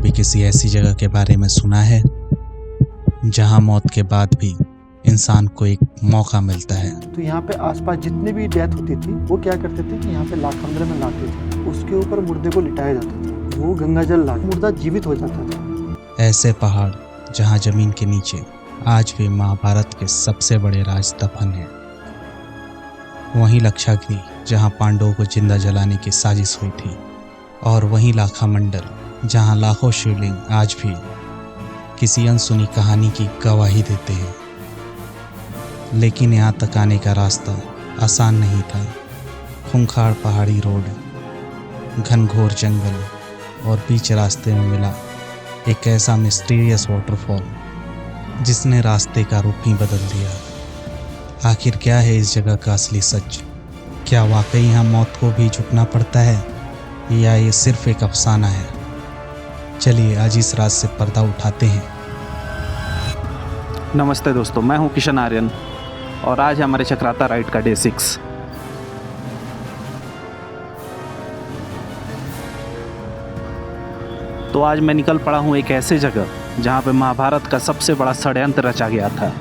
कभी किसी ऐसी जगह के बारे में सुना है जहां मौत के बाद भी इंसान को एक मौका मिलता है? तो यहाँ पे आसपास जितने भी डेथ होती थी वो क्या करते थे कि यहाँ पे लाखंद्र में लाते थे, उसके ऊपर मुर्दे को लिटाया जाता था, वो गंगाजल ला मुर्दा जीवित हो जाता था। ऐसे पहाड़ जहां जमीन के नीचे आज भी महाभारत के सबसे बड़े राज दफन हैं। वहीं लक्षागिरी जहां पांडवों को जिंदा जलाने की साजिश हुई थी, और वहीं लाखामंडल जहां लाखों शिवलिंग आज भी किसी अनसुनी कहानी की गवाही देते हैं। लेकिन यहाँ तक आने का रास्ता आसान नहीं था। खूंखार पहाड़ी रोड, घनघोर जंगल और बीच रास्ते में मिला एक ऐसा मिस्टीरियस वाटरफॉल जिसने रास्ते का रुख ही बदल दिया। आखिर क्या है इस जगह का असली सच? क्या वाकई यहाँ मौत को भी झुकना पड़ता है या ये सिर्फ एक अफसाना है? चलिए आज इस राज से पर्दा उठाते हैं। नमस्ते दोस्तों, मैं हूं किशन आर्यन और आज हमारे चक्राता राइड का डे 6। तो आज मैं निकल पड़ा हूं एक ऐसे जगह जहां पे महाभारत का सबसे बड़ा षड्यंत्र रचा गया था।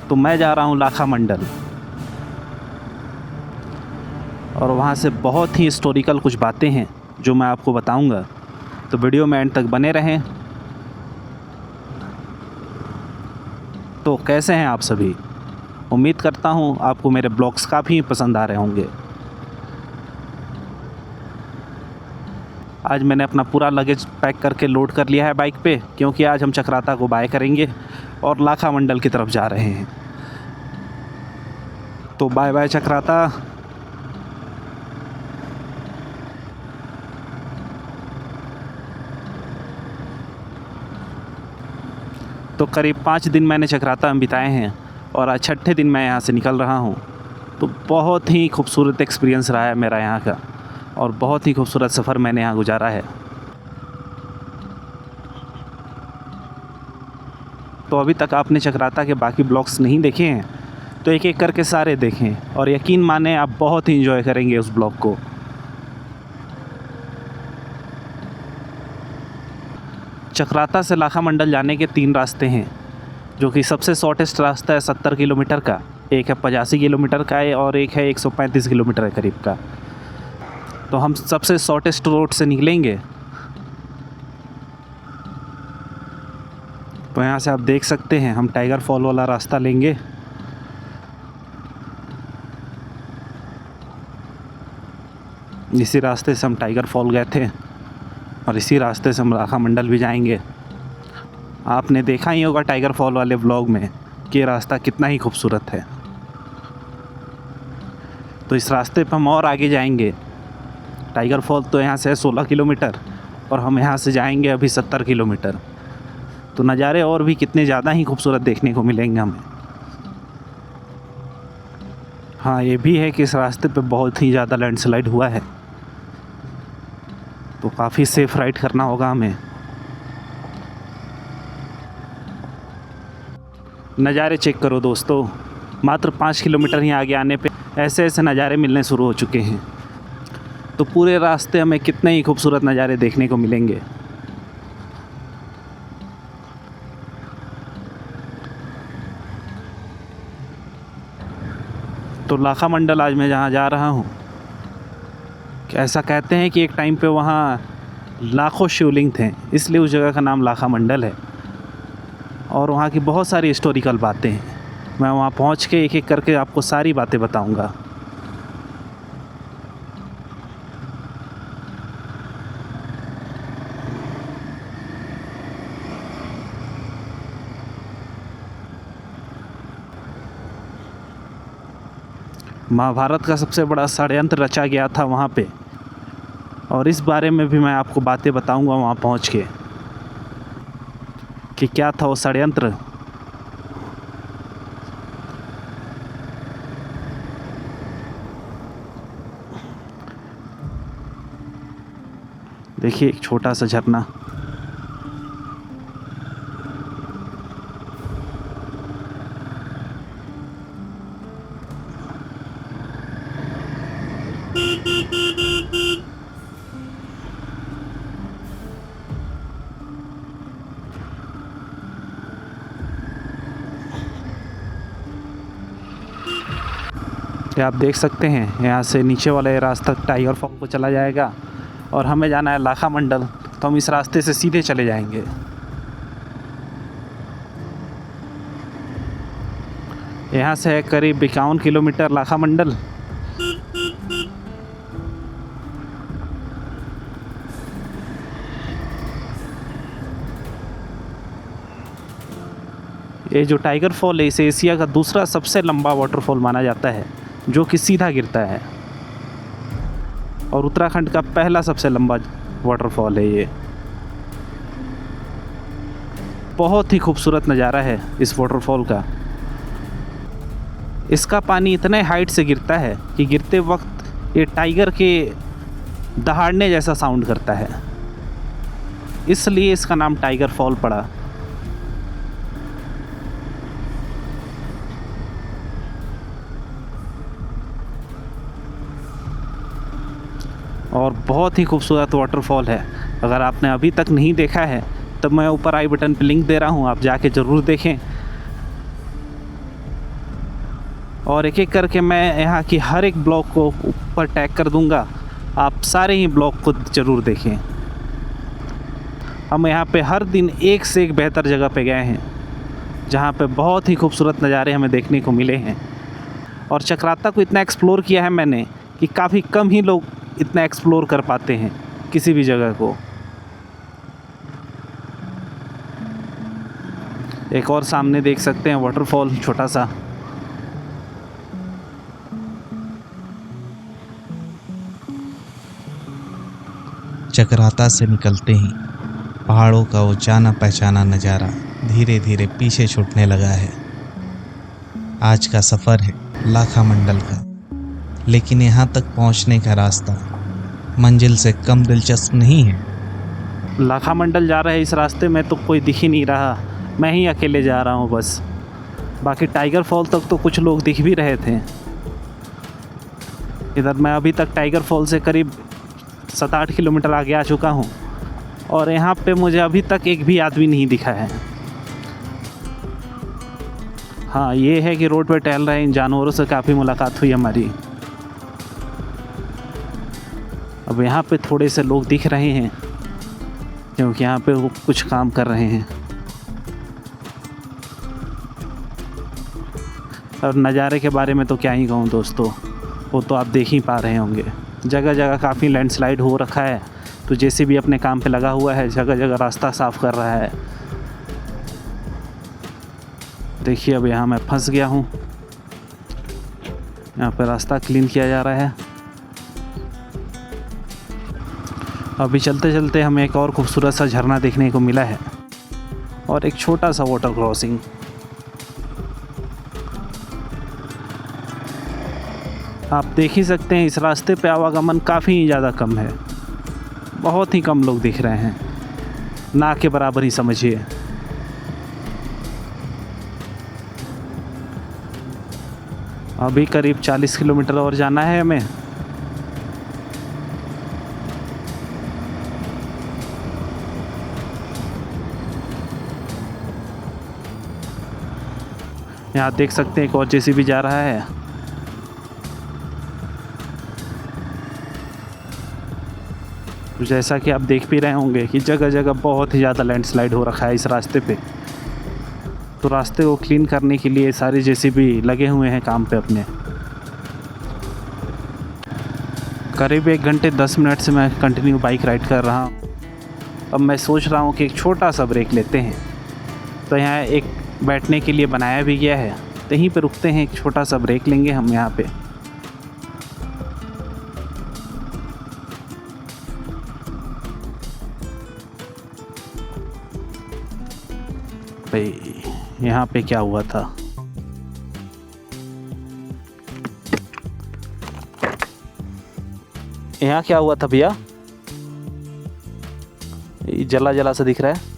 तो मैं जा रहा हूं लाखामंडल और वहां से बहुत ही हिस्टोरिकल कुछ बातें हैं जो मैं आपको बताऊंगा। तो वीडियो में एंड तक बने रहें। तो कैसे हैं आप सभी? उम्मीद करता हूं आपको मेरे ब्लॉग्स काफ़ी पसंद आ रहे होंगे। आज मैंने अपना पूरा लगेज पैक करके लोड कर लिया है बाइक पे, क्योंकि आज हम चक्राता को बाय करेंगे और लाखामंडल की तरफ जा रहे हैं। तो बाय बाय चक्राता। तो करीब 5 दिन मैंने चक्राता में बिताए हैं और आज 6ठे दिन मैं यहाँ से निकल रहा हूँ। तो बहुत ही खूबसूरत एक्सपीरियंस रहा है मेरा यहाँ का और बहुत ही खूबसूरत सफ़र मैंने यहाँ गुजारा है। तो अभी तक आपने चक्राता के बाकी ब्लॉग्स नहीं देखे हैं तो एक एक करके सारे देखें और यकीन माने आप बहुत ही इंजॉय करेंगे उस ब्लॉग को। चक्राता से लाखामंडल जाने के 3 रास्ते हैं, जो कि सबसे शॉर्टेस्ट रास्ता है 70 किलोमीटर का, एक है 85 किलोमीटर का है और एक है 135 किलोमीटर के करीब का। तो हम सबसे शॉर्टेस्ट रोड से निकलेंगे। तो यहाँ से आप देख सकते हैं हम टाइगर फॉल वाला रास्ता लेंगे। इसी रास्ते से हम टाइगर फॉल गए थे और इसी रास्ते से हम लाखामंडल भी जाएंगे। आपने देखा ही होगा टाइगर फॉल वाले व्लॉग में कि ये रास्ता कितना ही खूबसूरत है। तो इस रास्ते पर हम और आगे जाएंगे। टाइगर फॉल तो यहाँ से है 16 किलोमीटर और हम यहाँ से जाएंगे अभी 70 किलोमीटर। तो नज़ारे और भी कितने ज़्यादा ही खूबसूरत देखने को मिलेंगे हमें। हाँ, ये भी है कि इस रास्ते पे बहुत ही ज़्यादा लैंडस्लाइड हुआ है, तो काफ़ी सेफ राइड करना होगा हमें। नज़ारे चेक करो दोस्तों, मात्र 5 किलोमीटर ही आगे आने पे ऐसे ऐसे नज़ारे मिलने शुरू हो चुके हैं। तो पूरे रास्ते हमें कितने ही खूबसूरत नज़ारे देखने को मिलेंगे। तो लाखामंडल आज मैं जहाँ जा रहा हूँ, ऐसा कहते हैं कि एक टाइम पे वहाँ लाखों शिवलिंग थे, इसलिए उस जगह का नाम लाखामंडल है। और वहाँ की बहुत सारी हिस्टोरिकल बातें हैं। मैं वहाँ पहुँच के एक एक करके आपको सारी बातें बताऊँगा। महाभारत का सबसे बड़ा षड्यंत्र रचा गया था वहाँ पे, और इस बारे में भी मैं आपको बातें बताऊंगा वहाँ पहुँच के कि क्या था वो षड्यंत्र। देखिए एक छोटा सा झरना। ये आप देख सकते हैं, यहाँ से नीचे वाले रास्ता टाइगर फॉल को चला जाएगा और हमें जाना है लाखा मंडल, तो हम इस रास्ते से सीधे चले जाएंगे। यहाँ से है करीब 51 किलोमीटर लाखा मंडल। ये जो टाइगर फॉल है इसे एशिया का दूसरा सबसे लंबा वाटरफॉल माना जाता है, जो कि सीधा गिरता है, और उत्तराखंड का पहला सबसे लंबा वाटरफॉल है ये। बहुत ही खूबसूरत नज़ारा है इस वाटरफॉल का। इसका पानी इतने हाइट से गिरता है कि गिरते वक्त ये टाइगर के दहाड़ने जैसा साउंड करता है, इसलिए इसका नाम टाइगर फॉल पड़ा। और बहुत ही खूबसूरत वाटरफॉल है। अगर आपने अभी तक नहीं देखा है तो मैं ऊपर आई बटन पे लिंक दे रहा हूँ, आप जाके ज़रूर देखें। और एक एक करके मैं यहाँ की हर एक ब्लॉग को ऊपर टैग कर दूँगा, आप सारे ही ब्लॉग को ज़रूर देखें। हम यहाँ पे हर दिन एक से एक बेहतर जगह पे गए हैं, जहाँ पे बहुत ही खूबसूरत नज़ारे हमें देखने को मिले हैं। और चक्राता को इतना एक्सप्लोर किया है मैंने कि काफ़ी कम ही लोग इतना एक्सप्लोर कर पाते हैं किसी भी जगह को। एक और सामने देख सकते हैं वाटरफॉल छोटा सा। चक्राता से निकलते ही पहाड़ों का वो जाना पहचाना नज़ारा धीरे धीरे पीछे छूटने लगा है। आज का सफ़र है लाखा मंडल का, लेकिन यहाँ तक पहुँचने का रास्ता मंजिल से कम दिलचस्प नहीं है। लाखा मंडल जा रहे हैं इस रास्ते में तो कोई दिख ही नहीं रहा, मैं ही अकेले जा रहा हूँ बस। बाकी टाइगर फॉल तक तो कुछ लोग दिख भी रहे थे। इधर मैं अभी तक टाइगर फॉल से करीब 7-8 किलोमीटर आगे आ चुका हूँ, और यहाँ पे मुझे अभी तक एक भी आदमी नहीं दिखा है। हाँ, ये है कि रोड पे टहल रहे इन जानवरों से काफ़ी मुलाकात हुई हमारी। अब यहाँ पे थोड़े से लोग दिख रहे हैं, क्योंकि यहाँ पे वो कुछ काम कर रहे हैं। और नज़ारे के बारे में तो क्या ही कहूँ दोस्तों, वो तो आप देख ही पा रहे होंगे। जगह जगह काफ़ी लैंडस्लाइड हो रखा है, तो जेसीबी अपने काम पे लगा हुआ है, जगह जगह रास्ता साफ़ कर रहा है। देखिए अब यहाँ मैं फंस गया हूँ, यहाँ पे रास्ता क्लीन किया जा रहा है। अभी चलते चलते हमें एक और खूबसूरत सा झरना देखने को मिला है, और एक छोटा सा वाटर क्रॉसिंग। आप देख ही सकते हैं इस रास्ते पे आवागमन काफ़ी ज़्यादा कम है, बहुत ही कम लोग दिख रहे हैं, ना के बराबर ही समझिए। अभी करीब 40 किलोमीटर और जाना है हमें। यहाँ देख सकते हैं एक और जेसीबी जा रहा है। जैसा कि आप देख भी रहे होंगे कि जगह जगह बहुत ही ज़्यादा लैंडस्लाइड हो रखा है इस रास्ते पे, तो रास्ते को क्लीन करने के लिए सारे जेसीबी लगे हुए हैं काम पे अपने। करीब 1 घंटे 10 मिनट से मैं कंटिन्यू बाइक राइड कर रहा हूँ। अब मैं सोच रहा हूँ कि एक छोटा सा ब्रेक लेते हैं, तो यहाँ एक बैठने के लिए बनाया भी गया है, तो यहीं पे रुकते हैं, एक छोटा सा ब्रेक लेंगे हम यहाँ पे। भाई यहाँ पे क्या हुआ था? यहाँ क्या हुआ था भैया? ये जला जला सा दिख रहा है।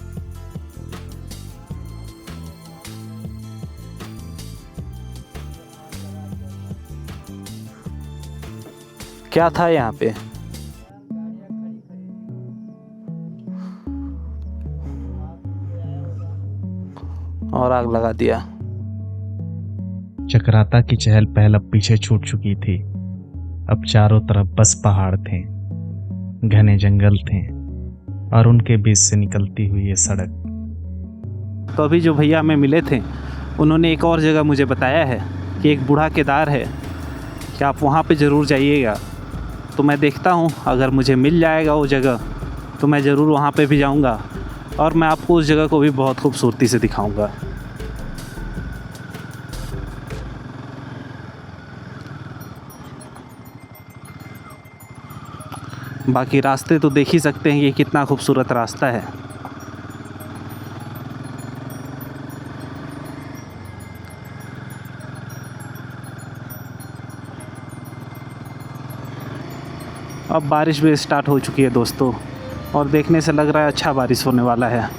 क्या था यहाँ पे? और आग लगा दिया। चक्राता की चहल पहल अब पीछे छूट चुकी थी। अब चारों तरफ बस पहाड़ थे, घने जंगल थे और उनके बीच से निकलती हुई ये सड़क। तो अभी जो भैया हमें मिले थे उन्होंने एक और जगह मुझे बताया है कि एक बूढ़ा केदार है, कि आप वहाँ पे ज़रूर जाइएगा। तो मैं देखता हूँ, अगर मुझे मिल जाएगा वो जगह तो मैं ज़रूर वहाँ पे भी जाऊँगा और मैं आपको उस जगह को भी बहुत खूबसूरती से दिखाऊँगा। बाकी रास्ते तो देख ही सकते हैं कि कितना खूबसूरत रास्ता है। अब बारिश भी स्टार्ट हो चुकी है दोस्तों, और देखने से लग रहा है अच्छा बारिश होने वाला है।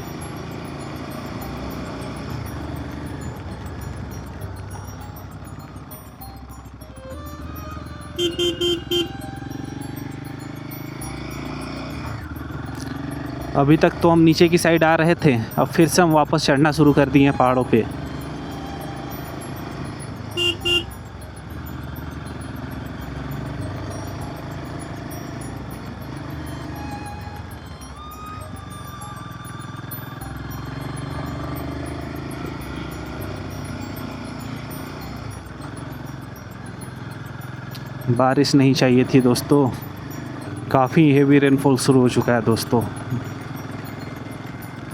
अभी तक तो हम नीचे की साइड आ रहे थे, अब फिर से हम वापस चढ़ना शुरू कर दिए हैं पहाड़ों पे। बारिश नहीं चाहिए थी दोस्तों, काफ़ी हेवी रेनफॉल शुरू हो चुका है दोस्तों,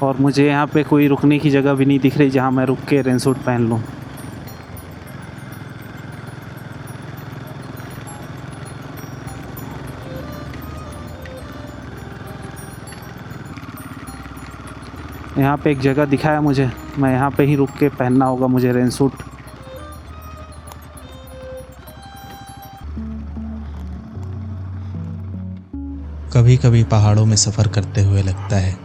और मुझे यहाँ पे कोई रुकने की जगह भी नहीं दिख रही जहाँ मैं रुक के रेन सूट पहन लूँ। यहाँ पे एक जगह दिखा है मुझे, मैं यहाँ पे ही रुक के पहनना होगा मुझे रेन सूट। कभी कभी पहाड़ों में सफ़र करते हुए लगता है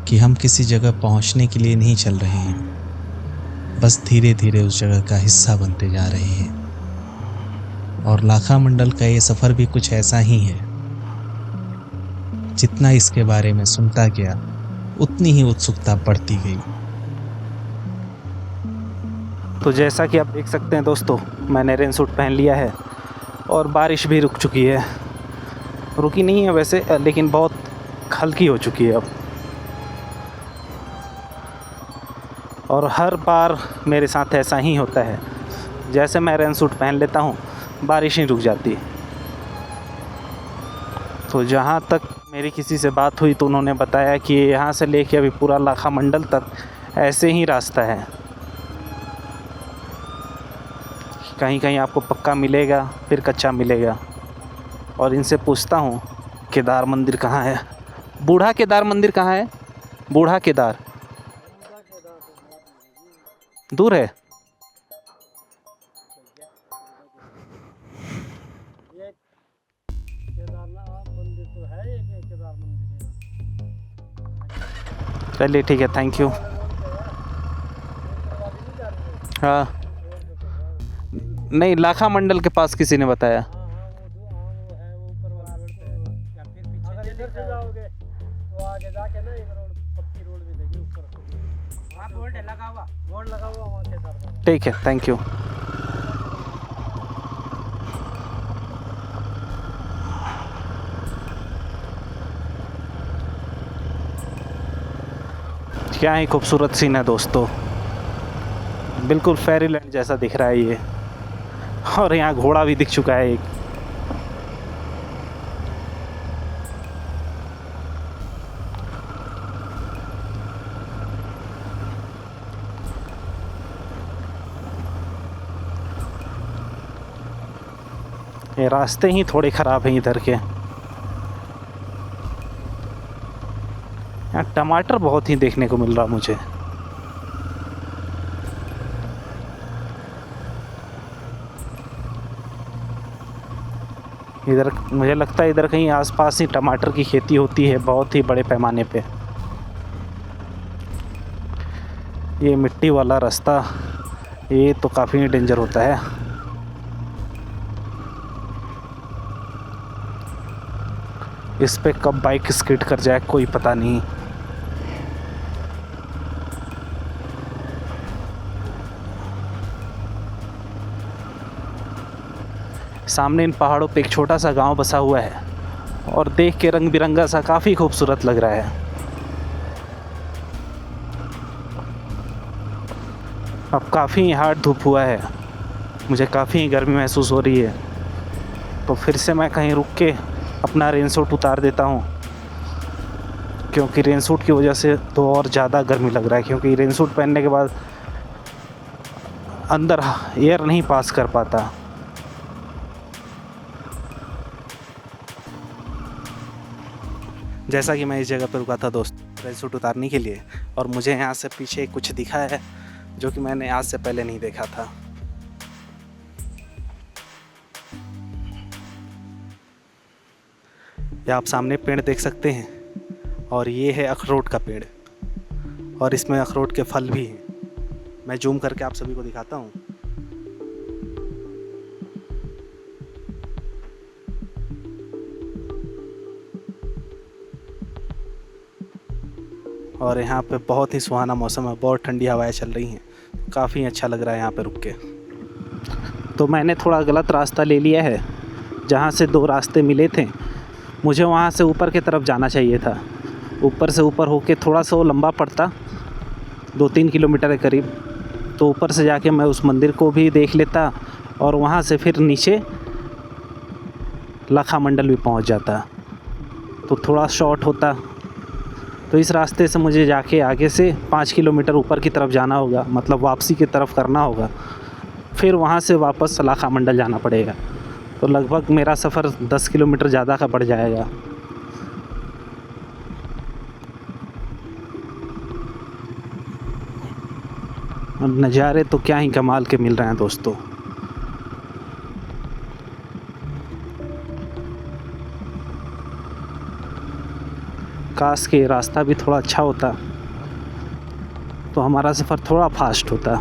कि हम किसी जगह पहुंचने के लिए नहीं चल रहे हैं, बस धीरे धीरे उस जगह का हिस्सा बनते जा रहे हैं। और लाखा मंडल का ये सफ़र भी कुछ ऐसा ही है। जितना इसके बारे में सुनता गया उतनी ही उत्सुकता बढ़ती गई। तो जैसा कि आप देख सकते हैं दोस्तों, मैंने रेन सूट पहन लिया है और बारिश भी रुक चुकी है। रुकी नहीं है वैसे, लेकिन बहुत हल्की हो चुकी है अब। और हर बार मेरे साथ ऐसा ही होता है, जैसे मैं रेन सूट पहन लेता हूँ बारिश ही रुक जाती है। तो जहाँ तक मेरी किसी से बात हुई तो उन्होंने बताया कि यहाँ से लेके अभी पूरा लाखा मंडल तक ऐसे ही रास्ता है, कहीं कहीं आपको पक्का मिलेगा फिर कच्चा मिलेगा। और इनसे पूछता हूँ केदार मंदिर कहाँ है, बूढ़ा केदार मंदिर कहाँ है? बूढ़ा केदार दूर है। चलिए ठीक है, थैंक यू। हाँ नहीं, लाखा मंडल के पास किसी ने बताया। इधर से जाओगे तो आगे जाके ना एक रोड, पक्की रोड भी देगी ऊपर। वहाँ बोर्ड लगा हुआ वहाँ के साथ। ठीक है, थैंक यू। क्या ही खूबसूरत सीन है दोस्तों, बिल्कुल फेरीलैंड जैसा दिख रहा है ये। और यहाँ घोड़ा भी दिख चुका है एक। ये रास्ते ही थोड़े ख़राब हैं इधर के। यहाँ टमाटर बहुत ही देखने को मिल रहा मुझे। इधर मुझे लगता है इधर कहीं आसपास ही टमाटर की खेती होती है, बहुत ही बड़े पैमाने पे। ये मिट्टी वाला रास्ता, ये तो काफ़ी डेंजर होता है। इस पे कब बाइक स्किड कर जाए कोई पता नहीं। सामने इन पहाड़ों पे एक छोटा सा गांव बसा हुआ है और देख के रंग बिरंगा सा काफ़ी खूबसूरत लग रहा है। अब काफ़ी हार्ड धूप हुआ है, मुझे काफ़ी गर्मी महसूस हो रही है, तो फिर से मैं कहीं रुक के अपना रेन सूट उतार देता हूँ, क्योंकि रेन सूट की वजह से तो और ज़्यादा गर्मी लग रहा है, क्योंकि रेन सूट पहनने के बाद अंदर एयर नहीं पास कर पाता। जैसा कि मैं इस जगह पर रुका था दोस्त रेन सूट उतारने के लिए, और मुझे यहाँ से पीछे कुछ दिखा है जो कि मैंने आज से पहले नहीं देखा था। ये आप सामने पेड़ देख सकते हैं, और ये है अखरोट का पेड़, और इसमें अखरोट के फल भी हैं। मैं जूम करके आप सभी को दिखाता हूँ। और यहाँ पे बहुत ही सुहाना मौसम है, बहुत ठंडी हवाएं चल रही हैं, काफ़ी अच्छा लग रहा है यहाँ पे रुक के। तो मैंने थोड़ा गलत रास्ता ले लिया है, जहाँ से दो रास्ते मिले थे। मुझे वहाँ से ऊपर की तरफ जाना चाहिए था, ऊपर से ऊपर होके थोड़ा सा वो लंबा पड़ता, 2-3 किलोमीटर के करीब। तो ऊपर से जाके मैं उस मंदिर को भी देख लेता, और वहाँ से फिर नीचे लाखा मंडल भी पहुँच जाता, तो थोड़ा शॉर्ट होता। तो इस रास्ते से मुझे जाके आगे से 5 किलोमीटर ऊपर की तरफ जाना होगा, मतलब वापसी की तरफ करना होगा, फिर वहाँ से वापस लाखा मंडल जाना पड़ेगा। तो लगभग मेरा सफ़र 10 किलोमीटर ज़्यादा का पड़ जाएगा। नज़ारे तो क्या ही कमाल के मिल रहे हैं दोस्तों। काश के रास्ता भी थोड़ा अच्छा होता तो हमारा सफ़र थोड़ा फास्ट होता।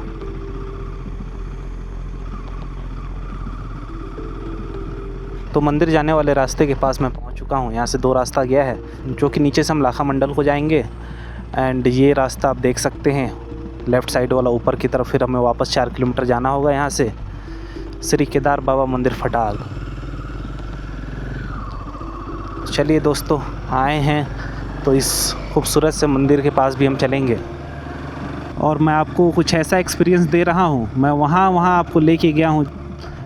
तो मंदिर जाने वाले रास्ते के पास मैं पहुंच चुका हूं। यहाँ से 2 रास्ता गया है, जो कि नीचे से हम लाखा मंडल को जाएंगे, एंड ये रास्ता आप देख सकते हैं लेफ़्ट साइड वाला ऊपर की तरफ। फिर हमें वापस 4 किलोमीटर जाना होगा यहाँ से श्री केदार बाबा मंदिर फटाग। चलिए दोस्तों, आए हैं तो इस खूबसूरत से मंदिर के पास भी हम चलेंगे, और मैं आपको कुछ ऐसा एक्सपीरियंस दे रहा हूँ। मैं वहाँ आपको लेके गया हूँ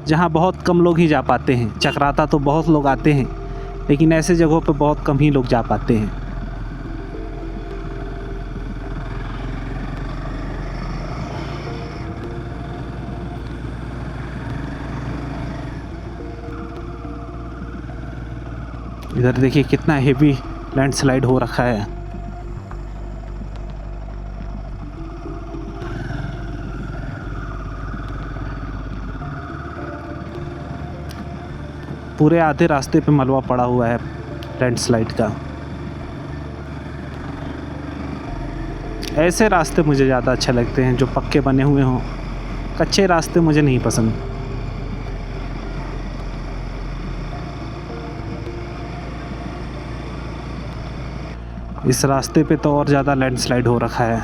जहाँ बहुत कम लोग ही जा पाते हैं। चक्राता तो बहुत लोग आते हैं, लेकिन ऐसे जगहों पे बहुत कम ही लोग जा पाते हैं। इधर देखिए कितना हेवी लैंडस्लाइड हो रखा है। पूरे आधे रास्ते पे मलबा पड़ा हुआ है लैंडस्लाइड का। ऐसे रास्ते मुझे ज़्यादा अच्छे लगते हैं जो पक्के बने हुए हों, कच्चे रास्ते मुझे नहीं पसंद। इस रास्ते पे तो और ज़्यादा लैंडस्लाइड हो रखा है,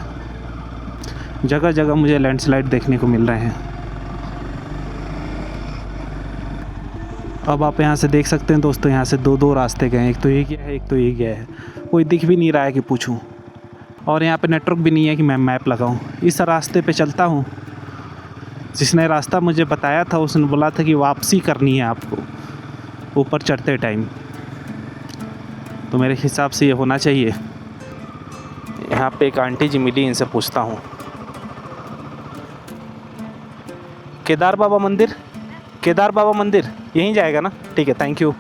जगह जगह मुझे लैंडस्लाइड देखने को मिल रहे हैं। अब आप यहाँ से देख सकते हैं दोस्तों, यहाँ से 2 रास्ते गए हैं, एक तो ये गया है, एक तो ये गया है। कोई दिख भी नहीं रहा है कि पूछूं, और यहाँ पे नेटवर्क भी नहीं है कि मैं मैप लगाऊं। इस रास्ते पे चलता हूँ। जिसने रास्ता मुझे बताया था उसने बोला था कि वापसी करनी है आपको ऊपर चढ़ते टाइम, तो मेरे हिसाब से ये होना चाहिए। यहाँ पे एक आंटी जी मिली, इनसे पूछता हूँ। केदार बाबा मंदिर, केदार बाबा मंदिर यहीं जाएगा ना? ठीक है, थैंक यू।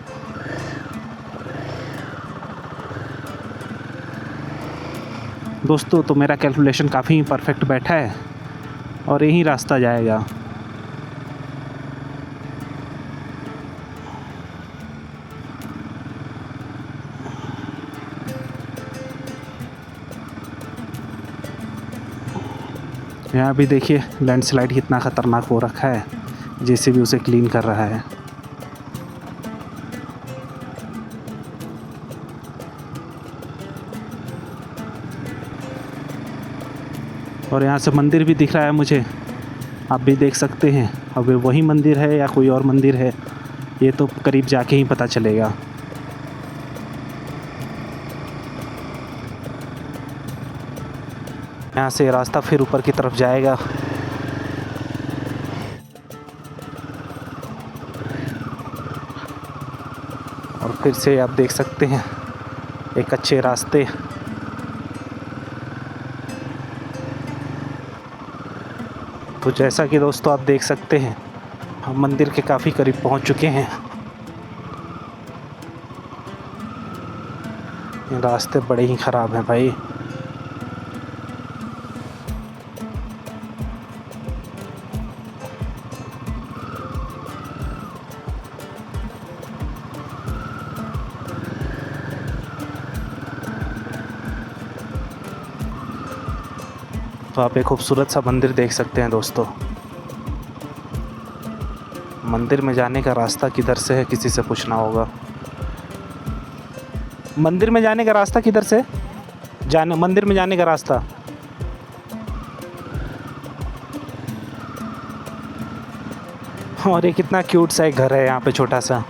दोस्तों, तो मेरा कैलकुलेशन काफ़ी परफेक्ट बैठा है और यही रास्ता जाएगा। यहाँ भी देखिए लैंडस्लाइड कितना ख़तरनाक हो रखा है, जैसे भी उसे क्लीन कर रहा है। और यहाँ से मंदिर भी दिख रहा है मुझे, आप भी देख सकते हैं। अब वही मंदिर है या कोई और मंदिर है ये तो करीब जाके ही पता चलेगा। यहाँ से रास्ता फिर ऊपर की तरफ जाएगा। और फिर से आप देख सकते हैं एक अच्छे रास्ते। तो जैसा कि दोस्तों आप देख सकते हैं हम मंदिर के काफ़ी करीब पहुंच चुके हैं। ये रास्ते बड़े ही ख़राब हैं भाई। तो आप एक खूबसूरत सा मंदिर देख सकते हैं दोस्तों। मंदिर में जाने का रास्ता किधर से है किसी से पूछना होगा। मंदिर में जाने का रास्ता किधर से? मंदिर में जाने का रास्ता और ये कितना क्यूट सा एक घर है यहाँ पे छोटा सा।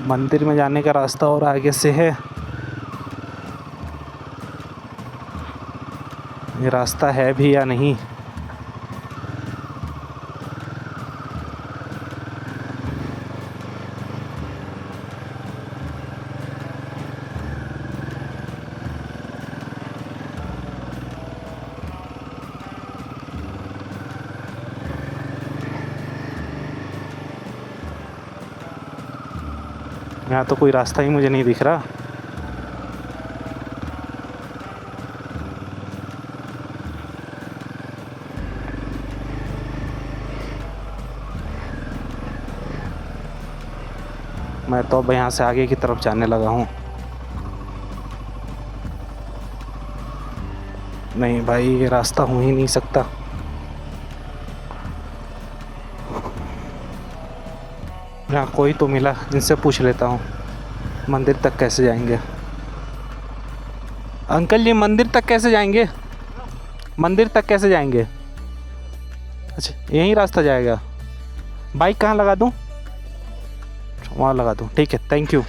मंदिर में जाने का रास्ता और आगे से है। ये रास्ता है भी या नहीं। यहाँ तो कोई रास्ता ही मुझे नहीं दिख रहा। मैं तो अब यहाँ से आगे की तरफ जाने लगा हूँ। नहीं भाई ये रास्ता हो ही नहीं सकता। यहाँ कोई तो मिला, इनसे पूछ लेता हूँ मंदिर तक कैसे जाएंगे। अंकल जी मंदिर तक कैसे जाएंगे? मंदिर तक कैसे जाएंगे? अच्छा यही रास्ता जाएगा। बाइक कहाँ लगा दूँ? वहाँ लगा दूँ, ठीक है, थैंक यू।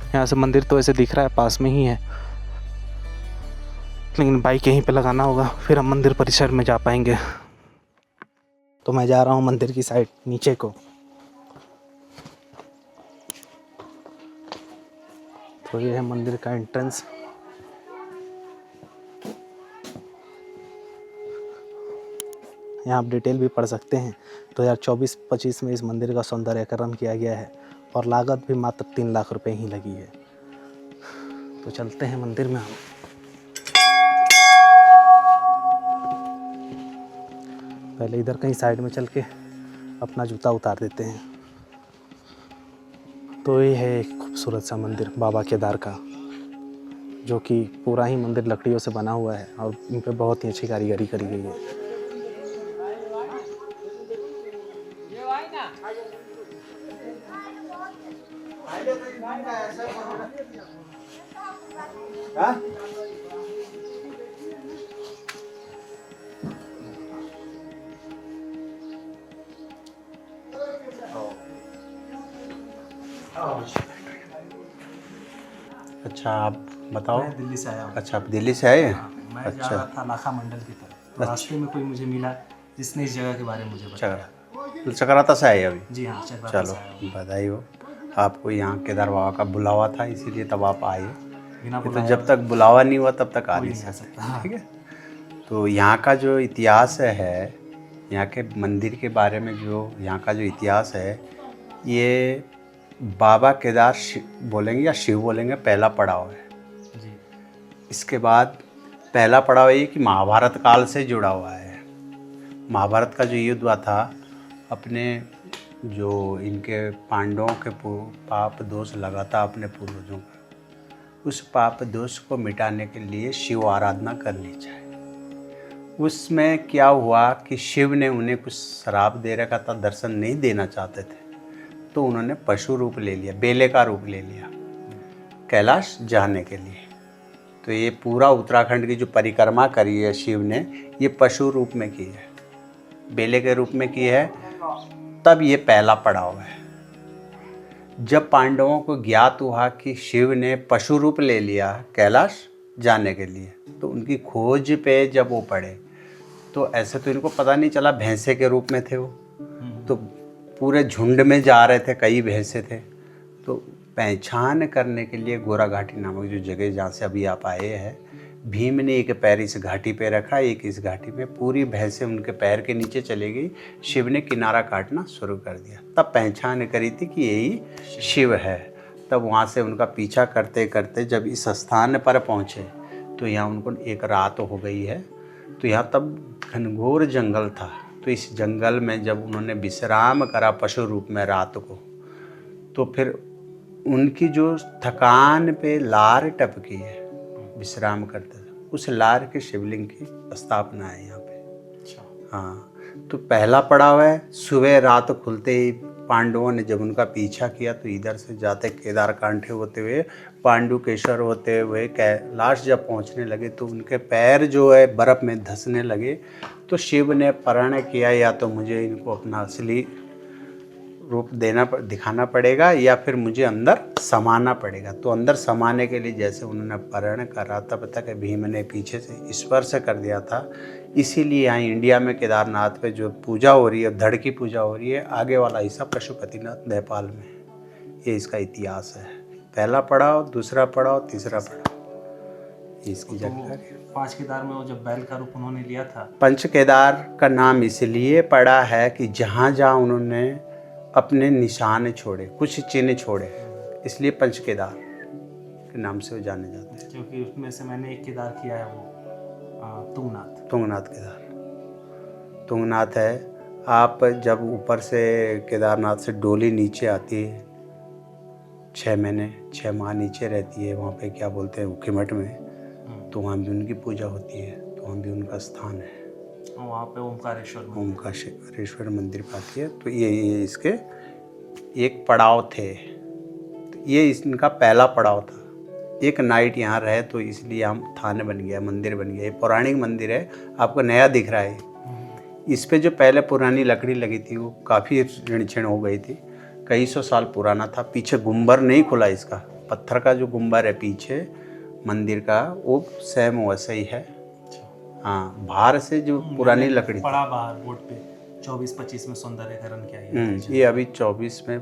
यहाँ से मंदिर तो ऐसे दिख रहा है पास में ही है, लेकिन बाइक यहीं पे लगाना होगा, फिर हम मंदिर परिसर में जा पाएंगे। तो मैं जा रहा हूँ मंदिर की साइड नीचे को। तो ये है मंदिर का एंट्रेंस। यहाँ आप डिटेल भी पढ़ सकते हैं। 2024-25 में इस मंदिर का सौंदर्यकरण किया गया है और लागत भी मात्र 3 लाख रुपए ही लगी है। तो चलते हैं मंदिर में हम। पहले इधर कहीं साइड में चल के अपना जूता उतार देते हैं। तो ये है एक खूबसूरत सा मंदिर बाबा केदार का, जो कि पूरा ही मंदिर लकड़ियों से बना हुआ है और इन पर बहुत ही अच्छी कारीगरी करी गई है। अच्छा आप बताओ। मैं दिल्ली से आया हूँ। अच्छा आप दिल्ली से आए हैं? मैं जा अच्छा। रहा था लाखा मंडल की तरफ। तो रास्ते में कोई मुझे मिला जिसने इस जगह के बारे में मुझे बताया। तो चक्राता से आए अभी? जी हाँ, चक्राता चलो से आया हूँ। बधाई हो। आपको यहाँ केदार बाबा का बुलावा था इसीलिए तब आप आए। बिना तो बुलाए जब तक बुलावा नहीं हुआ तब तक आ कोई नहीं नहीं आ सकते। सकता। ठीक है। तो यहाँ का जो इतिहास है, यहाँ के मंदिर के बारे में जो यहाँ का जो इतिहास है, ये बाबा केदार बोलेंगे या शिव बोलेंगे, पहला पड़ाव है। जी। इसके बाद पहला पड़ाव ये कि महाभारत काल से जुड़ा हुआ है। महाभारत का जो युद्ध हुआ था, अपने जो इनके पांडवों के पाप दोष लगा था अपने पूर्वजों पर, उस पाप दोष को मिटाने के लिए शिव आराधना करनी चाहिए। उसमें क्या हुआ कि शिव ने उन्हें कुछ श्राप दे रखा था, दर्शन नहीं देना चाहते थे। तो उन्होंने पशु रूप ले लिया, बेले का रूप ले लिया कैलाश जाने के लिए। तो ये पूरा उत्तराखंड की जो परिक्रमा करी है शिव ने, ये पशु रूप में की है, बेले के रूप में की है। तब ये पहला पड़ाव है। जब पांडवों को ज्ञात हुआ कि शिव ने पशु रूप ले लिया कैलाश जाने के लिए, तो उनकी खोज पे जब वो पड़े, तो ऐसे तो इनको पता नहीं चला, भैंसे के रूप में थे वो, तो पूरे झुंड में जा रहे थे, कई भैंसे थे। तो पहचान करने के लिए गोरा घाटी नामक जो जगह जहाँ से अभी आप आए हैं, भीम ने एक पैर इस घाटी पे रखा, एक इस घाटी में, पूरी भैंसें उनके पैर के नीचे चली गई। शिव ने किनारा काटना शुरू कर दिया, तब पहचान करी थी कि यही शिव है। तब वहाँ से उनका पीछा करते करते जब इस स्थान पर पहुँचे, तो यहाँ उनको एक रात हो गई है। तो यहाँ तब घनघोर जंगल था। तो इस जंगल में जब उन्होंने विश्राम करा पशु रूप में रात को, तो फिर उनकी जो थकान पे लार टपकी है विश्राम करते थे, उस लार के शिवलिंग की स्थापना है यहाँ पे। हाँ, तो पहला पड़ाव है। सुबह रात खुलते ही पांडवों ने जब उनका पीछा किया, तो इधर से जाते केदार कांठे होते हुए, पांडुकेश्वर होते हुए कैलाश जब पहुँचने लगे, तो उनके पैर जो है बर्फ़ में धंसने लगे। तो शिव ने प्रण किया, या तो मुझे इनको अपना असली रूप दिखाना पड़ेगा, या फिर मुझे अंदर समाना पड़ेगा। तो अंदर समाने के लिए जैसे उन्होंने प्रण करा, तब तक भीम ने पीछे से स्पर्श कर दिया था। इसीलिए यहाँ इंडिया में केदारनाथ पे जो पूजा हो रही है, धड़ की पूजा हो रही है, आगे वाला हिस्सा पशुपतिनाथ नेपाल में, ये इसका इतिहास है। पहला पड़ाव, दूसरा पड़ाव, तीसरा पड़ाव, इसकी जानकारी। पांच केदार में वो जब बैल का रूप उन्होंने लिया था, पंच केदार का नाम इसलिए पड़ा है कि जहाँ जहाँ उन्होंने अपने निशान छोड़े, कुछ चिन्ह छोड़े, इसलिए पंच केदार के नाम से वो जाने जाते हैं। क्योंकि उसमें से मैंने एक केदार किया है, वो तुंगनाथ केदार, तुंगनाथ है। आप जब ऊपर से केदारनाथ से डोली नीचे आती है, 6 माह नीचे रहती है, वहाँ पे क्या बोलते हैं उखीमठ में, तो वहाँ भी उनकी पूजा होती है, तो वहाँ भी उनका स्थान है। वहाँ पे ओमकारेश्वर मंदिर पाती है। तो ये इसके एक पड़ाव थे। तो ये इनका पहला पड़ाव था। एक नाइट यहाँ रहे, तो इसलिए हम थान बन गया, मंदिर बन गया। ये पौराणिक मंदिर है, आपको नया दिख रहा है। इस पे जो पहले पुरानी लकड़ी लगी थी, वो काफ़ी ऋण क्षीण हो गई थी, कई सौ साल पुराना था। पीछे गुंबर नहीं खुला इसका, पत्थर का जो गुंबर है पीछे मंदिर का, वो सेम वैसा ही है। हाँ, बाहर से जो पुरानी लकड़ी पड़ा बाहर बोर्ड पे 24-25 में सौंदर्यकरण किया है। ये अभी 24 में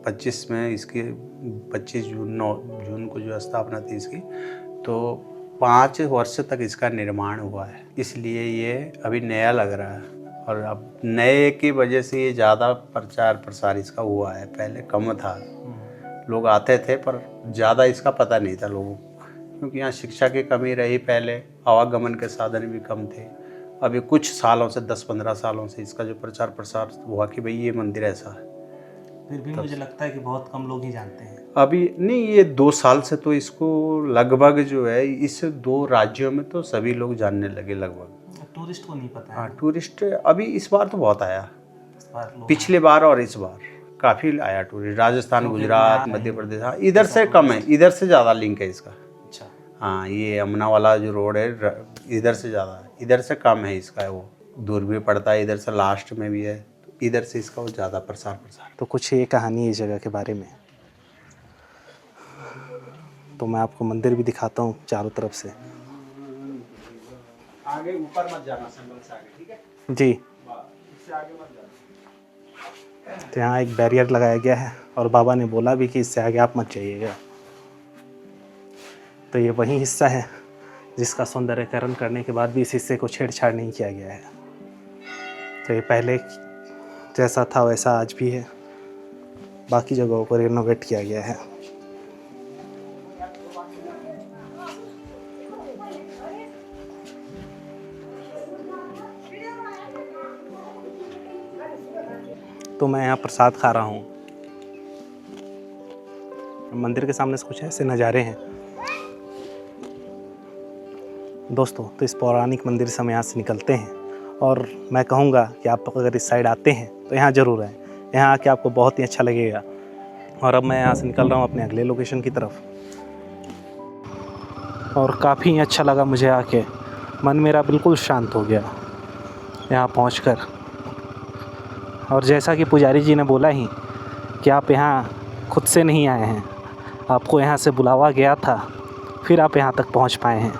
25 में इसकी 25 जून को जो स्थापना थी इसकी, तो 5 वर्ष तक इसका निर्माण हुआ है, इसलिए ये अभी नया लग रहा है। और अब नए की वजह से ये ज़्यादा प्रचार प्रसार इसका हुआ है, पहले कम था। लोग आते थे पर ज़्यादा इसका पता नहीं था लोगों को, क्योंकि यहाँ शिक्षा की कमी रही, पहले आवागमन के साधन भी कम थे। अभी कुछ सालों से 10-15 सालों से इसका जो प्रचार प्रसार हुआ कि भाई ये मंदिर ऐसा है। फिर भी मुझे लगता है कि बहुत कम लोग ही जानते हैं अभी नहीं, ये 2 साल से तो इसको लगभग जो है इस 2 राज्यों में तो सभी लोग जानने लगे लगभग। टूरिस्ट को नहीं पता है। हाँ, टूरिस्ट अभी इस बार तो बहुत आया, पिछले बार और इस बार काफ़ी आया टूरिस्ट। राजस्थान, गुजरात, मध्य प्रदेश, हाँ इधर से कम है, इधर से ज़्यादा लिंक है इसका। अच्छा, हाँ, ये यमुना वाला जो रोड है इधर से ज़्यादा है, इधर से कम है इसका। वो दूर भी पड़ता है, इधर से लास्ट में भी है, तो इधर से इसका वो ज़्यादा प्रसार। तो कुछ ये कहानी है इस जगह के बारे में। तो मैं आपको मंदिर भी दिखाता हूँ चारों तरफ से। आगे ऊपर मत जाना, संगल से आगे, ठीक है जी। इससे आगे मत जाना। तो यहाँ एक बैरियर लगाया गया है, और बाबा ने बोला भी कि इससे आगे आप मत जाइएगा। तो ये वही हिस्सा है जिसका सौंदर्यकरण करने के बाद भी इस हिस्से को छेड़छाड़ नहीं किया गया है। तो ये पहले जैसा था वैसा आज भी है, बाकी जगहों को रिनोवेट किया गया है। तो मैं यहाँ प्रसाद खा रहा हूँ। मंदिर के सामने से कुछ ऐसे नज़ारे हैं दोस्तों। तो इस पौराणिक मंदिर से हम यहाँ से निकलते हैं, और मैं कहूँगा कि आप अगर इस साइड आते हैं तो यहाँ ज़रूर आएँ। यहाँ आके आपको बहुत ही अच्छा लगेगा। और अब मैं यहाँ से निकल रहा हूँ अपने अगले लोकेशन की तरफ। और काफ़ी अच्छा लगा मुझे आके, मन मेरा बिल्कुल शांत हो गया यहाँ पहुँचकर। और जैसा कि पुजारी जी ने बोला ही कि आप यहाँ खुद से नहीं आए हैं, आपको यहाँ से बुलावा गया था, फिर आप यहाँ तक पहुँच पाए हैं।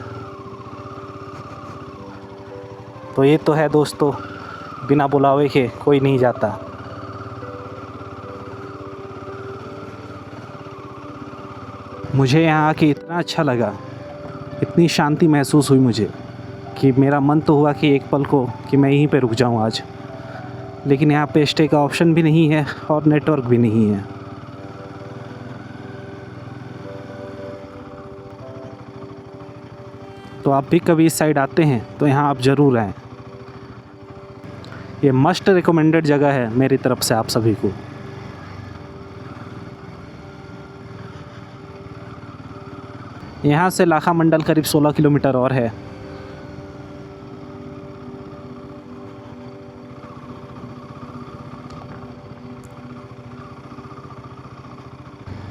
तो ये तो है दोस्तों, बिना बुलावे के कोई नहीं जाता। मुझे यहाँ आके इतना अच्छा लगा, इतनी शांति महसूस हुई मुझे कि मेरा मन तो हुआ कि एक पल को कि मैं यहीं पे रुक जाऊँ आज। लेकिन यहाँ पे स्टे का ऑप्शन भी नहीं है और नेटवर्क भी नहीं है। तो आप भी कभी इस साइड आते हैं तो यहाँ आप ज़रूर आएँ। ये मस्ट रिकमेंडेड जगह है मेरी तरफ से आप सभी को। यहाँ से लाखा मंडल करीब 16 किलोमीटर और है।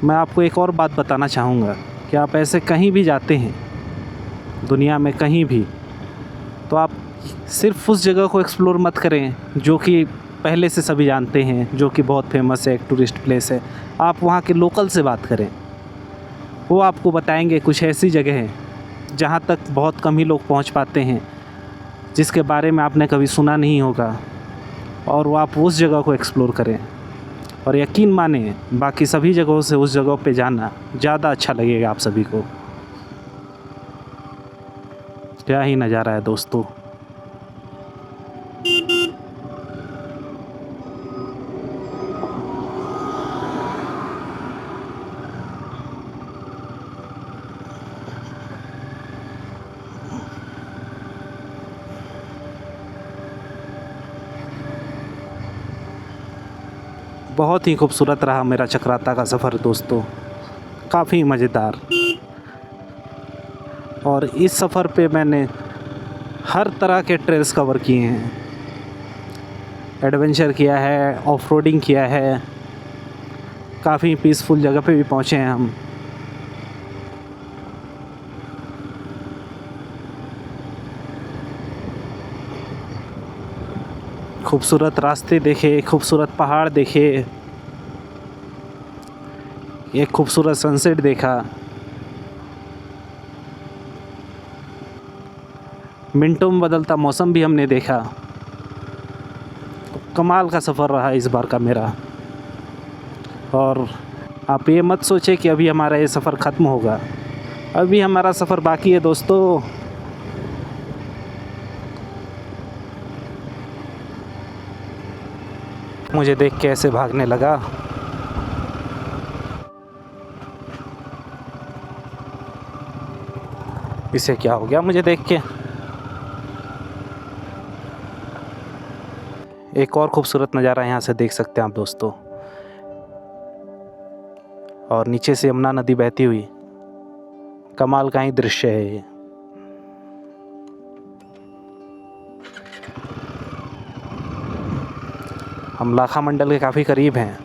मैं आपको एक और बात बताना चाहूँगा कि आप ऐसे कहीं भी जाते हैं दुनिया में कहीं भी, तो आप सिर्फ उस जगह को एक्सप्लोर मत करें जो कि पहले से सभी जानते हैं, जो कि बहुत फेमस है, एक टूरिस्ट प्लेस है। आप वहाँ के लोकल से बात करें, वो आपको बताएंगे कुछ ऐसी जगह हैं जहाँ तक बहुत कम ही लोग पहुँच पाते हैं, जिसके बारे में आपने कभी सुना नहीं होगा, और वो आप उस जगह को एक्सप्लोर करें। और यकीन माने बाकी सभी जगहों से उस जगह पे जाना ज़्यादा अच्छा लगेगा आप सभी को। क्या ही नज़ारा है दोस्तों। बहुत ही खूबसूरत रहा मेरा चक्राता का सफ़र दोस्तों, काफ़ी मज़ेदार। और इस सफ़र पे मैंने हर तरह के ट्रेल्स कवर किए हैं, एडवेंचर किया है, ऑफ रोडिंग किया है, काफ़ी पीसफुल जगह पे भी पहुँचे हैं हम। खूबसूरत रास्ते देखे, खूबसूरत पहाड़ देखे, एक खूबसूरत सनसेट देखा, मिनटों में बदलता मौसम भी हमने देखा। कमाल का सफ़र रहा इस बार का मेरा। और आप ये मत सोचे कि अभी हमारा ये सफ़र ख़त्म होगा, अभी हमारा सफ़र बाकी है दोस्तों। मुझे देख के ऐसे भागने लगा। इसे क्या हो गया मुझे देख के। एक और खूबसूरत नज़ारा यहाँ से देख सकते हैं आप दोस्तों, और नीचे से यमुना नदी बहती हुई, कमाल का ही दृश्य है ये। हम लाखा मंडल के काफ़ी करीब हैं,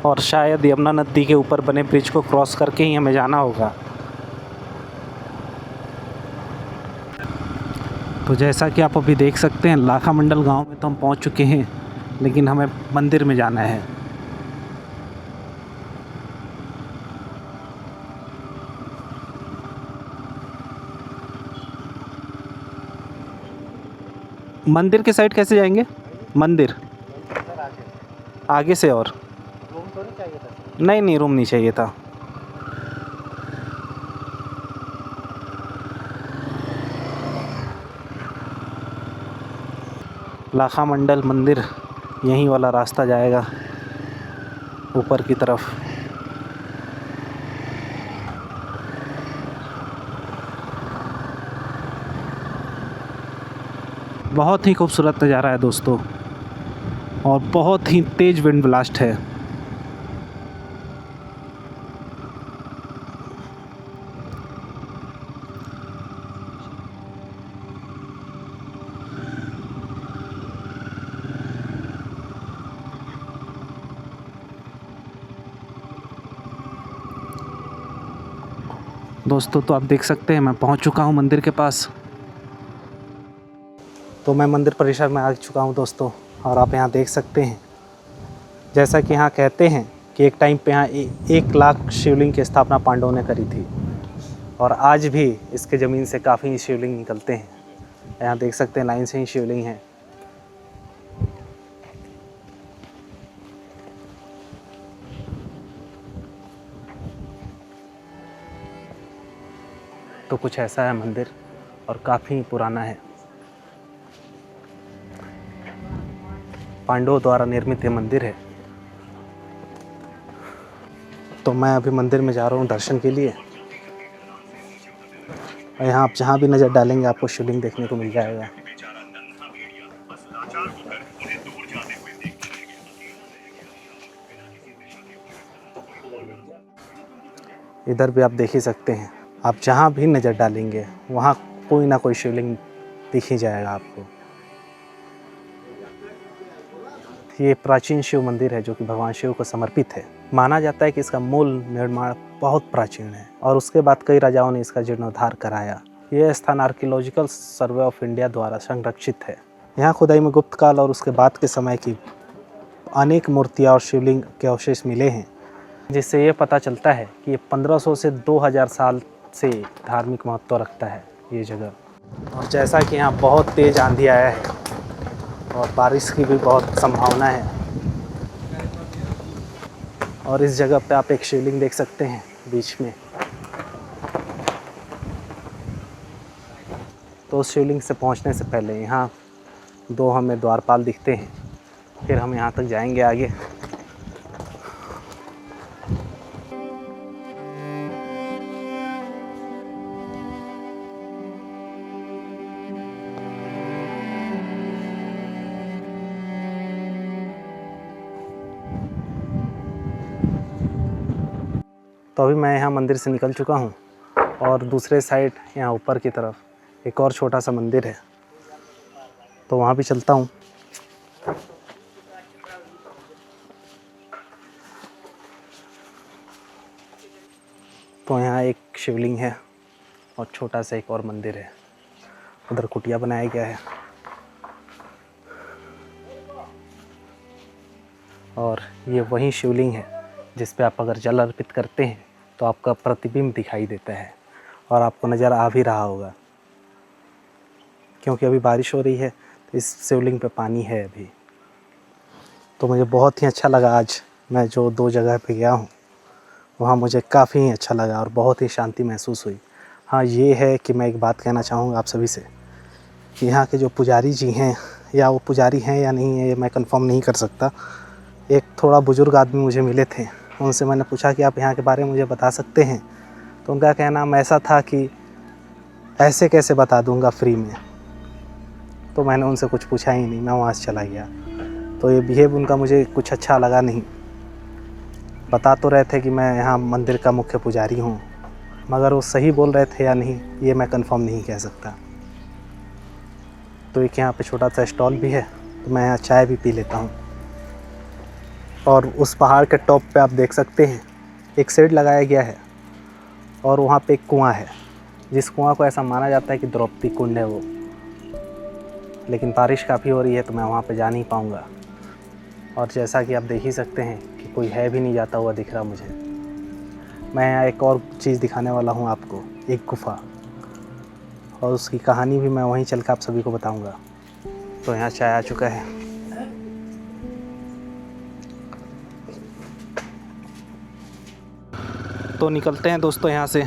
और शायद यमुना नदी के ऊपर बने ब्रिज को क्रॉस करके ही हमें जाना होगा। तो जैसा कि आप अभी देख सकते हैं, लाखा मंडल गांव में तो हम पहुंच चुके हैं, लेकिन हमें मंदिर में जाना है। मंदिर के साइड कैसे जाएंगे? मंदिर आगे से। और रूम तो नहीं चाहिए था? नहीं, रूम नहीं चाहिए था। लाखा मंडल मंदिर यहीं वाला रास्ता जाएगा ऊपर की तरफ। बहुत ही खूबसूरत नज़ारा है दोस्तों, और बहुत ही तेज़ विंड ब्लास्ट है। दोस्तों तो आप देख सकते हैं मैं पहुंच चुका हूं मंदिर के पास। तो मैं मंदिर परिसर में आ चुका हूं दोस्तों, और आप यहां देख सकते हैं जैसा कि यहाँ कहते हैं कि एक टाइम पे यहाँ 1 लाख शिवलिंग की स्थापना पांडवों ने करी थी, और आज भी इसके ज़मीन से काफ़ी शिवलिंग निकलते हैं। यहाँ देख सकते हैं लाइन से ही शिवलिंग है। तो कुछ ऐसा है मंदिर, और काफ़ी पुराना है। पांडवों द्वारा निर्मित ये मंदिर है। तो मैं अभी मंदिर में जा रहा हूँ दर्शन के लिए, और यहाँ आप जहाँ भी नज़र डालेंगे आपको शिवलिंग देखने को मिल जाएगा। इधर भी आप देख ही सकते हैं, आप जहाँ भी नज़र डालेंगे वहाँ कोई ना कोई शिवलिंग दिख ही जाएगा आपको। ये प्राचीन शिव मंदिर है जो कि भगवान शिव को समर्पित है। माना जाता है कि इसका मूल निर्माण बहुत प्राचीन है, और उसके बाद कई राजाओं ने इसका जीर्णोद्धार कराया। यह स्थान आर्कियोलॉजिकल सर्वे ऑफ इंडिया द्वारा संरक्षित है। यहाँ खुदाई में गुप्त काल और उसके बाद के समय की अनेक मूर्तियाँ और शिवलिंग के अवशेष मिले हैं, जिससे ये पता चलता है कि ये 1500 से 2000 साल से धार्मिक महत्व रखता है ये जगह। और जैसा कि यहाँ बहुत तेज़ आंधी आया है और बारिश की भी बहुत संभावना है, और इस जगह पे आप एक शिवलिंग देख सकते हैं बीच में। तो उस शिवलिंग से पहुंचने से पहले यहाँ 2 हमें द्वारपाल दिखते हैं, फिर हम यहाँ तक जाएंगे आगे। तो अभी मैं यहाँ मंदिर से निकल चुका हूँ, और दूसरे साइड यहाँ ऊपर की तरफ एक और छोटा सा मंदिर है, तो वहाँ भी चलता हूँ। तो यहाँ एक शिवलिंग है और छोटा सा एक और मंदिर है। उधर कुटिया बनाया गया है, और ये वही शिवलिंग है जिस पे आप अगर जल अर्पित करते हैं तो आपका प्रतिबिंब दिखाई देता है, और आपको नज़र आ भी रहा होगा। क्योंकि अभी बारिश हो रही है तो इस शिवलिंग पे पानी है अभी। तो मुझे बहुत ही अच्छा लगा। आज मैं जो 2 जगह पे गया हूँ वहाँ मुझे काफ़ी अच्छा लगा और बहुत ही शांति महसूस हुई। हाँ, ये है कि मैं एक बात कहना चाहूँगा आप सभी से कि यहाँ के जो पुजारी जी हैं, या वो पुजारी हैं या नहीं है ये मैं कंफर्म नहीं कर सकता। एक थोड़ा बुज़ुर्ग आदमी मुझे मिले थे, उनसे मैंने पूछा कि आप यहाँ के बारे में मुझे बता सकते हैं, तो उनका कहना ऐसा था कि ऐसे कैसे बता दूँगा फ्री में। तो मैंने उनसे कुछ पूछा ही नहीं, मैं वहाँ से चला गया। तो ये बिहेव उनका मुझे कुछ अच्छा लगा नहीं। बता तो रहे थे कि मैं यहाँ मंदिर का मुख्य पुजारी हूँ, मगर वो सही बोल रहे थे या नहीं ये मैं कंफर्म नहीं कह सकता। तो एक यहाँ पे छोटा सा स्टॉल भी है, तो मैं यहाँ चाय भी पी लेता हूँ। और उस पहाड़ के टॉप पे आप देख सकते हैं एक शेड लगाया गया है, और वहाँ पे एक कुआं है, जिस कुआं को ऐसा माना जाता है कि द्रौपदी कुंड है वो। लेकिन बारिश काफ़ी हो रही है तो मैं वहाँ पे जा नहीं पाऊँगा, और जैसा कि आप देख ही सकते हैं कि कोई है भी नहीं जाता हुआ दिख रहा मुझे। मैं यहाँ एक और चीज़ दिखाने वाला हूँ आपको, एक गुफ़ा, और उसकी कहानी भी मैं वहीं चल कर आप सभी को बताऊँगा। तो यहाँ चाय आ चुका है। तो निकलते हैं दोस्तों यहाँ से।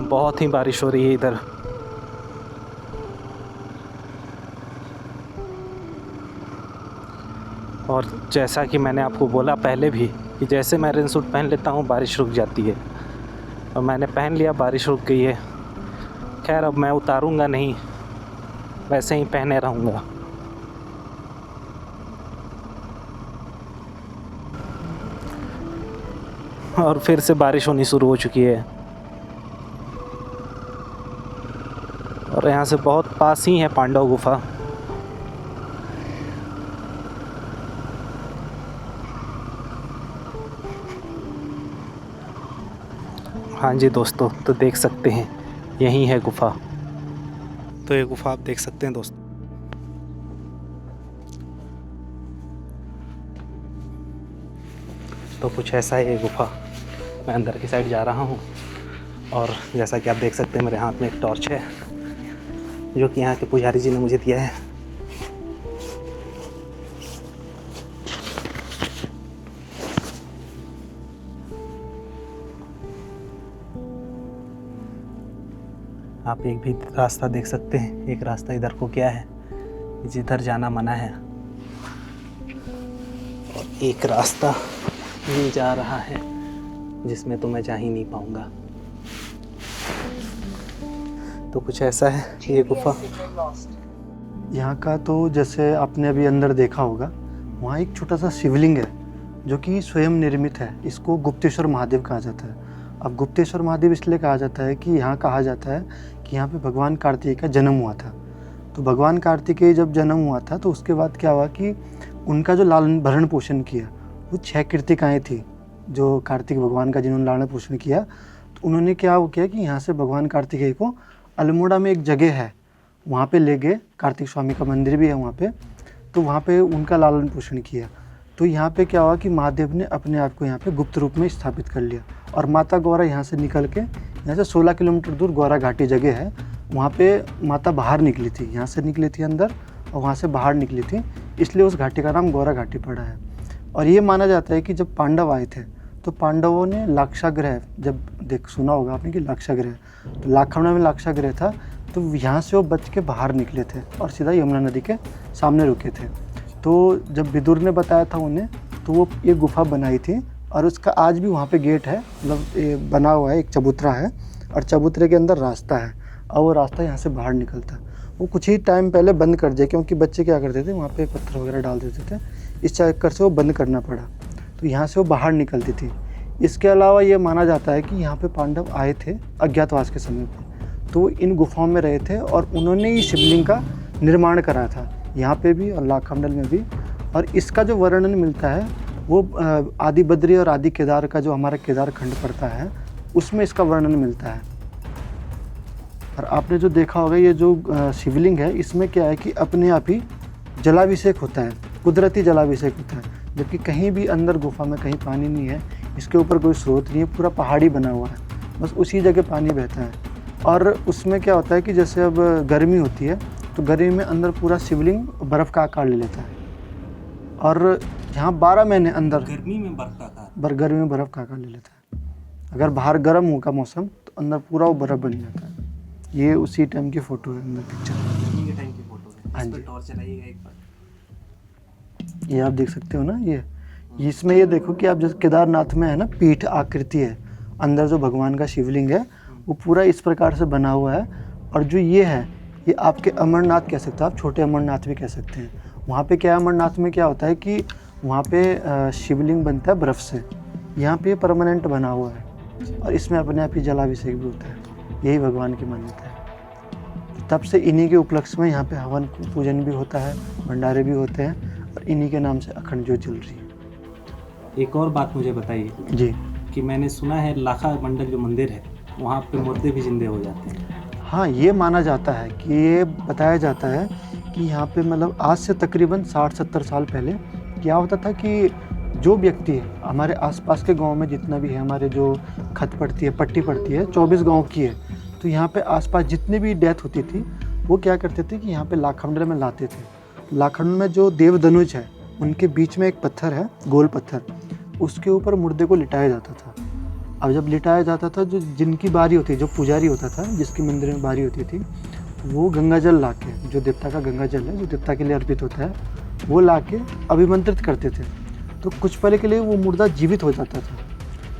बहुत ही बारिश हो रही है इधर। और जैसा कि मैंने आपको बोला पहले भी कि जैसे मैं रेन सूट पहन लेता हूँ बारिश रुक जाती है, और मैंने पहन लिया, बारिश रुक गई है। खैर अब मैं उतारूँगा नहीं, वैसे ही पहने रहूँगा। और फिर से बारिश होनी शुरू हो चुकी है। और यहाँ से बहुत पास ही है पांडव गुफा। हाँ जी दोस्तों, तो देख सकते हैं यही है गुफा। तो ये गुफा आप देख सकते हैं दोस्तों। तो कुछ ऐसा है ये गुफा। मैं अंदर की साइड जा रहा हूँ और जैसा कि आप देख सकते हैं मेरे हाथ में एक टॉर्च है जो कि यहाँ के पुजारी जी ने मुझे दिया है। आप एक भी रास्ता देख सकते हैं। एक रास्ता इधर को क्या है, जिधर जाना मना है, और एक रास्ता ये जा रहा है जिसमें तो मैं जा ही नहीं पाऊंगा। तो कुछ ऐसा है ये गुफा। यहाँ का तो जैसे आपने अभी अंदर देखा होगा, वहाँ एक छोटा सा शिवलिंग है जो कि स्वयं निर्मित है। इसको गुप्तेश्वर महादेव कहा जाता है। अब गुप्तेश्वर महादेव इसलिए कहा जाता है कि यहाँ कहा जाता है कि यहाँ पे भगवान कार्तिकेय का जन्म हुआ था। तो भगवान कार्तिकेय जब जन्म हुआ था तो उसके बाद क्या हुआ कि उनका जो लालन भरण पोषण किया वो 6 कृतिकाएँ थी जो कार्तिक भगवान का जिन्होंने लालन पोषण किया। तो उन्होंने क्या किया कि यहाँ से भगवान कार्तिकेय को अल्मोड़ा में एक जगह है वहाँ पे ले गए। कार्तिक स्वामी का मंदिर भी है वहाँ पे। तो वहाँ पे उनका लालन पोषण किया। तो यहाँ पे क्या हुआ कि महादेव ने अपने आप को यहाँ पे गुप्त रूप में स्थापित कर लिया। और माता गौरा यहाँ से निकल के, यहाँ से 16 किलोमीटर दूर गौरा घाटी जगह है, वहाँ पे माता बाहर निकली थी। यहाँ से निकली थी अंदर और वहाँ से बाहर निकली थी, इसलिए उस घाटी का नाम गौरा घाटी पड़ा है। और ये माना जाता है कि जब पांडव आए थे तो पांडवों ने लाक्षागृह, जब सुना होगा आपने कि लाक्षागृह, तो लाखमड़ा में लाक्षागृह था, तो यहाँ से वो बच के बाहर निकले थे और सीधा यमुना नदी के सामने रुके थे। तो जब विदुर ने बताया था उन्हें, तो वो ये गुफा बनाई थी और उसका आज भी वहाँ पे गेट है, मतलब ये बना हुआ है, एक चबूतरा है और चबूतरे के अंदर रास्ता है और वो रास्ता यहाँ से बाहर निकलता है। वो कुछ ही टाइम पहले बंद कर दिया क्योंकि बच्चे क्या करते थे, वहाँ पे पत्थर वगैरह डाल देते थे, इस चक्कर से वो बंद करना पड़ा। तो यहाँ से वो बाहर निकलती थी। इसके अलावा ये माना जाता है कि यहाँ पे पांडव आए थे अज्ञातवास के समय पे, तो वो इन गुफाओं में रहे थे और उन्होंने ही शिवलिंग का निर्माण कराया था, यहाँ पे भी और लाखमंडल में भी। और इसका जो वर्णन मिलता है वो आदि बद्री और आदि केदार का जो हमारा केदार खंड पड़ता है उसमें इसका वर्णन मिलता है। और आपने जो देखा होगा ये जो शिवलिंग है, इसमें क्या है कि अपने आप ही जलाभिषेक होता है, कुदरती जलाभिषेक होता है। जबकि कहीं भी अंदर गुफा में कहीं पानी नहीं है, इसके ऊपर कोई स्रोत नहीं है, पूरा पहाड़ी बना हुआ है, बस उसी जगह पानी बहता है। और उसमें क्या होता है कि जैसे अब गर्मी होती है तो गर्मी में अंदर पूरा शिवलिंग बर्फ़ का आकार ले लेता है। और यहाँ 12 महीने अंदर गर्मी में बर्फ का आकार, गर्मी में बर्फ़ का आकार ले लेता है। अगर बाहर गर्म होगा मौसम तो अंदर पूरा वो बर्फ़ बन जाता है। ये उसी टाइम की फ़ोटो है अंदर, पिक्चर गर्मी के टाइम की फोटो है। हाँ इस पे जी। टॉर्च चलाइएगा एक बार। ये आप देख सकते हो ना, ये इसमें ये देखो कि आप जैसे केदारनाथ में है ना पीठ आकृति है, अंदर जो भगवान का शिवलिंग है वो पूरा इस प्रकार से बना हुआ है। और जो ये है ये आपके अमरनाथ कह सकते हो, आप छोटे अमरनाथ भी कह सकते हैं। वहाँ पे क्या है, अमरनाथ में क्या होता है कि वहाँ पे शिवलिंग बनता है बर्फ़ से, यहाँ पे परमानेंट बना हुआ है और इसमें अपने आप ही जलाभिषेक भी होता है। यही भगवान की मान्यता है। तब से इन्हीं के उपलक्ष्य में यहाँ पे हवन पूजन भी होता है, भंडारे भी होते हैं और इन्हीं के नाम से अखंड ज्योत जल रही है। एक और बात मुझे बताइए जी कि मैंने सुना है लाखा मंडल जो मंदिर है वहाँ पे मुर्दे भी जिंदे हो जाते हैं। हाँ, ये माना जाता है कि ये बताया जाता है कि यहाँ पे मतलब आज से तकरीबन 60-70 साल पहले क्या होता था कि जो व्यक्ति है हमारे आसपास के गांव में जितना भी है, हमारे जो खत पड़ती है, पट्टी पड़ती है, 24 गांव की है, तो यहाँ पे आसपास जितनी भी डेथ होती थी वो क्या करते थे कि यहाँ पे लाखमंडल में लाते थे। लाखमंडल में जो देवधनुज है उनके बीच में एक पत्थर है, गोल पत्थर, उसके ऊपर मुर्दे को लिटाया जाता था। अब जब लिटाया जाता था, जो जिनकी बारी होती है, जो पुजारी होता था, जिसके मंदिर में बारी होती थी, वो गंगा जल ला के, जो देवता का गंगा जल है, जो देवता के लिए अर्पित होता है, वो ला के अभिमंत्रित करते थे। तो कुछ पल के लिए वो मुर्दा जीवित हो जाता था।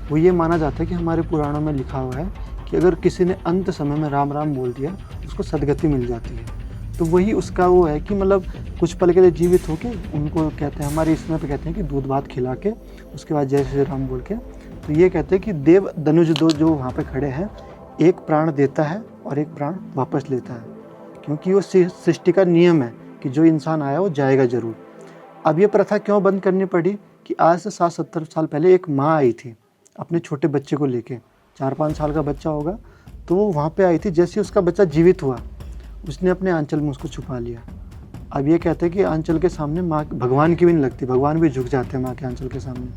वो ये माना जाता है कि हमारे पुराणों में लिखा हुआ है कि अगर किसी ने अंत समय में राम राम बोल दिया उसको सदगति मिल जाती है। तो वही उसका वो है कि मतलब कुछ पल के लिए जीवित होके उनको कहते हैं, हमारे इसमें पे कहते हैं कि दूध भात खिला के उसके बाद जय श्री राम बोल के, तो ये कहते हैं कि देव धनुज दो जो वहाँ पे खड़े हैं, एक प्राण देता है और एक प्राण वापस लेता है। क्योंकि वो सृष्टि का नियम है कि जो इंसान आया वो जाएगा ज़रूर। अब ये प्रथा क्यों बंद करनी पड़ी कि आज से 60-70 साल पहले एक माँ आई थी अपने छोटे बच्चे को लेके, 4-5 साल का बच्चा होगा, तो वो वहाँ पे आई थी। जैसे ही उसका बच्चा जीवित हुआ उसने अपने आंचल में उसको छुपा लिया। अब ये कहते हैं कि आंचल के सामने माँ भगवान की भी नहीं लगती, भगवान भी झुक जाते हैं माँ के आंचल के सामने।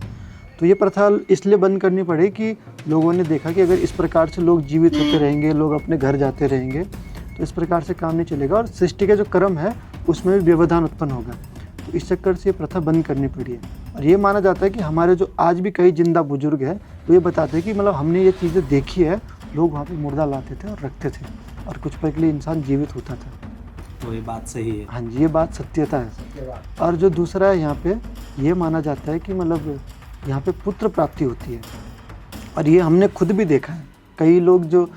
तो ये प्रथा इसलिए बंद करनी पड़ी कि लोगों ने देखा कि अगर इस प्रकार से लोग जीवित होते रहेंगे, लोग अपने घर जाते रहेंगे, तो इस प्रकार से काम नहीं चलेगा और सृष्टि का जो क्रम है उसमें भी व्यवधान उत्पन्न होगा। तो इस चक्कर से ये प्रथा बंद करनी पड़ी है। और ये माना जाता है कि हमारे जो आज भी कई जिंदा बुजुर्ग हैं वो ये बताते हैं कि मतलब हमने ये चीज़ें देखी है, लोग वहाँ पे मुर्दा लाते थे और रखते थे और कुछ पल के लिए इंसान जीवित होता था। तो ये बात सही है। हाँ जी, ये बात सत्यता है। और जो दूसरा है यहाँ पे ये माना जाता है कि मतलब यहाँ पे पुत्र प्राप्ति होती है और ये हमने खुद भी देखा है। कई लोग जो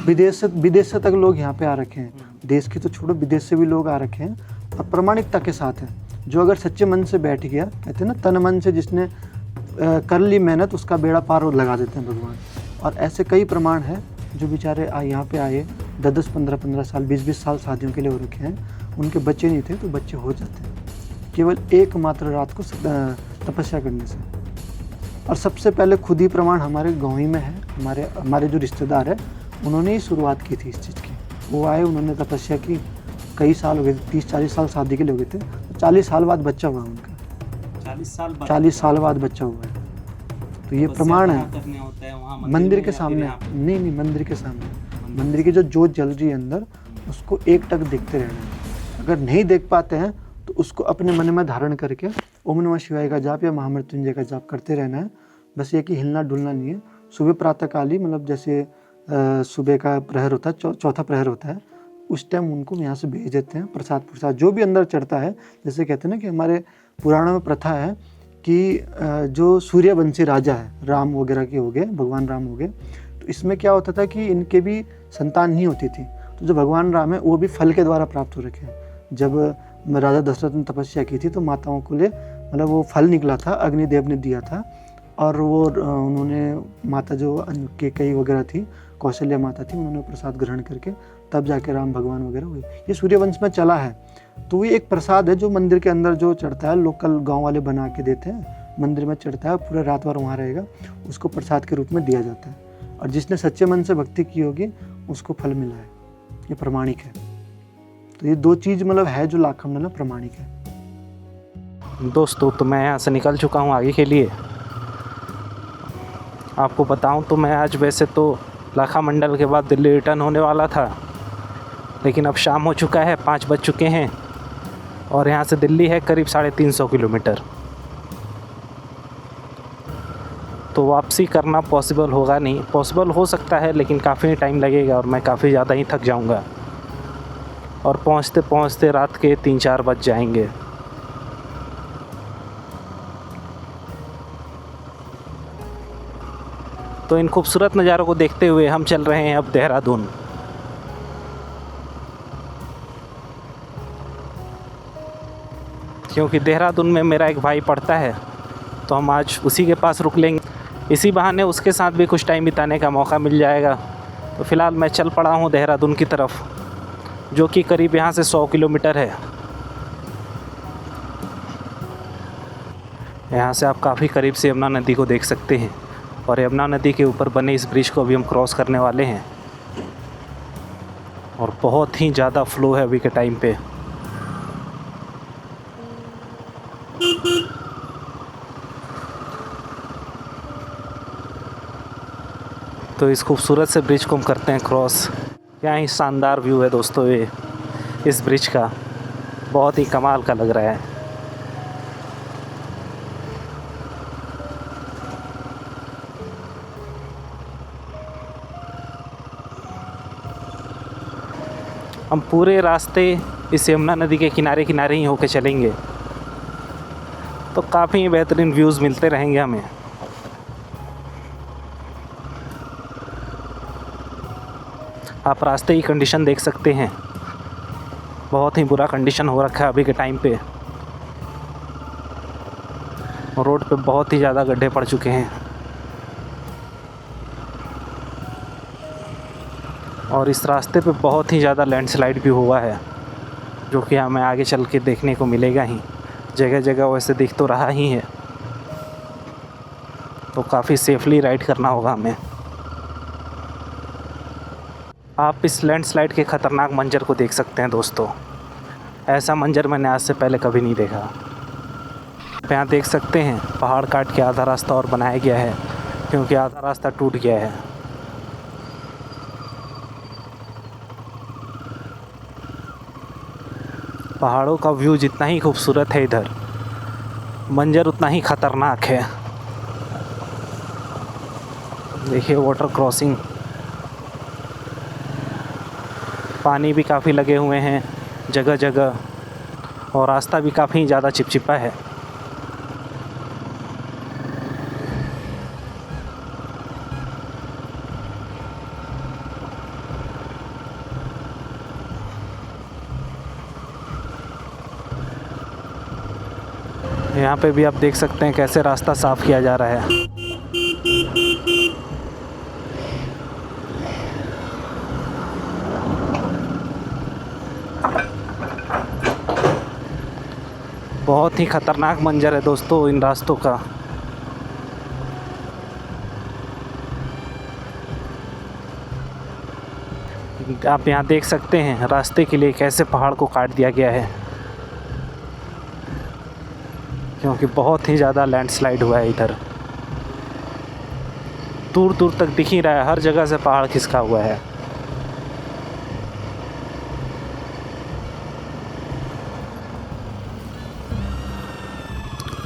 विदेश से तक लोग यहाँ पे आ रखे हैं, देश की तो छोड़ो विदेश से भी लोग आ रखे हैं और प्रामाणिकता के साथ हैं। जो अगर सच्चे मन से बैठ गया, कहते हैं ना तन मन से जिसने कर ली मेहनत उसका बेड़ा पार लगा देते हैं भगवान। और ऐसे कई प्रमाण हैं जो बेचारे यहाँ पे आए 10-10, 15-15 साल, 20-20 साल शादियों के लिए हो रखे हैं, उनके बच्चे नहीं थे तो बच्चे हो जाते हैं केवल एकमात्र रात को तपस्या करने से। और सबसे पहले खुद ही प्रमाण हमारे गाँव ही में है। हमारे जो रिश्तेदार है उन्होंने ही शुरुआत की थी इस चीज़ की। वो आए, उन्होंने तपस्या की, कई साल हो गए, 30-40 साल शादी के लिए हो गए थे, 40 साल बाद बच्चा हुआ उनका। 40 साल बाद बच्चा हुआ है। तो ये प्रमाण है। मंदिर के सामने नहीं, मंदिर के सामने, मंदिर की जो जोत जल रही है अंदर उसको एकटक देखते रहना है। अगर नहीं देख पाते हैं तो उसको अपने मन में धारण करके ओम नमः शिवाय का जाप या महामृत्युंजय का जाप करते रहना है। बस ये कि हिलना डुलना नहीं है। सुबह प्रातःकाल ही, मतलब जैसे सुबह का प्रहर होता है, चौथा प्रहर होता है, उस टाइम उनको यहाँ से भेज देते हैं। प्रसाद जो भी अंदर चढ़ता है, जैसे कहते हैं ना कि हमारे पुराणों में प्रथा है कि जो सूर्यवंशी राजा है, राम वगैरह के हो गए, भगवान राम हो गए, तो इसमें क्या होता था कि इनके भी संतान नहीं होती थी। तो जो भगवान राम है वो भी फल के द्वारा प्राप्त हो रखे हैं। जब राजा दशरथ ने तपस्या की थी तो माताओं को लिए मतलब वो फल निकला था, अग्निदेव ने दिया था और वो उन्होंने माता जो कैकेयी वगैरह थी, कौशल्या माता थी, उन्होंने प्रसाद ग्रहण करके तब जाके राम भगवान वगैरह हुए। ये सूर्यवंश में चला है। तो ये एक प्रसाद है जो मंदिर के अंदर जो चढ़ता है, लोकल गांव वाले बना के देते हैं, मंदिर में चढ़ता है, पूरा रात भर वहाँ रहेगा, उसको प्रसाद के रूप में दिया जाता है। और जिसने सच्चे मन से भक्ति की होगी उसको फल मिला है। ये प्रमाणिक है। तो ये दो चीज़ मतलब है जो लाखा मंडल प्रमाणिक है। दोस्तों, तो मैं यहाँ से निकल चुका हूँ आगे के लिए। आपको बताऊँ तो मैं आज वैसे तो लाखा मंडल के बाद दिल्ली रिटर्न होने वाला था, लेकिन अब शाम हो चुका है, 5 बज चुके हैं और यहाँ से दिल्ली है करीब 350 किलोमीटर। तो वापसी करना पॉसिबल होगा नहीं, पॉसिबल हो सकता है लेकिन काफ़ी टाइम लगेगा और मैं काफ़ी ज़्यादा ही थक जाऊँगा और पहुँचते पहुँचते रात के 3-4 बज जाएंगे। तो इन खूबसूरत नज़ारों को देखते हुए हम चल रहे हैं अब देहरादून। क्योंकि देहरादून में मेरा एक भाई पढ़ता है तो हम आज उसी के पास रुक लेंगे। इसी बहाने उसके साथ भी कुछ टाइम बिताने का मौका मिल जाएगा। तो फ़िलहाल मैं चल पड़ा हूँ देहरादून की तरफ, जो कि करीब यहाँ से 100 किलोमीटर है। यहाँ से आप काफ़ी करीब से यमुना नदी को देख सकते हैं और यमुना नदी के ऊपर बने इस ब्रिज को अभी हम क्रॉस करने वाले हैं और बहुत ही ज़्यादा फ्लो है अभी के टाइम पे। तो इस खूबसूरत से ब्रिज को हम करते हैं क्रॉस। क्या ही शानदार व्यू है दोस्तों ये इस ब्रिज का, बहुत ही कमाल का लग रहा है। हम पूरे रास्ते इस यमुना नदी के किनारे किनारे ही होके चलेंगे तो काफ़ी बेहतरीन व्यूज़ मिलते रहेंगे हमें। आप रास्ते की कंडीशन देख सकते हैं, बहुत ही बुरा कंडीशन हो रखा है अभी के टाइम पे। रोड पे बहुत ही ज़्यादा गड्ढे पड़ चुके हैं। और इस रास्ते पे बहुत ही ज़्यादा लैंडस्लाइड भी हुआ है, जो कि हमें आगे चल के देखने को मिलेगा ही। जगह जगह वैसे दिख तो रहा ही है, तो काफ़ी सेफली राइड करना होगा हमें। आप इस लैंडस्लाइड के ख़तरनाक मंजर को देख सकते हैं दोस्तों। ऐसा मंजर मैंने आज से पहले कभी नहीं देखा। आप यहाँ देख सकते हैं पहाड़ काट के आधा रास्ता और बनाया गया है, क्योंकि आधा रास्ता टूट गया है। पहाड़ों का व्यू जितना ही खूबसूरत है, इधर मंजर उतना ही ख़तरनाक है। देखिए वाटर क्रॉसिंग, पानी भी काफ़ी लगे हुए हैं जगह जगह, और रास्ता भी काफ़ी ज़्यादा चिपचिपा है। यहाँ पे भी आप देख सकते हैं कैसे रास्ता साफ़ किया जा रहा है। बहुत ही ख़तरनाक मंजर है दोस्तों इन रास्तों का। आप यहाँ देख सकते हैं रास्ते के लिए कैसे पहाड़ को काट दिया गया है, क्योंकि बहुत ही ज़्यादा लैंडस्लाइड हुआ है इधर। दूर दूर तक दिख ही रहा है, हर जगह से पहाड़ खिसका हुआ है।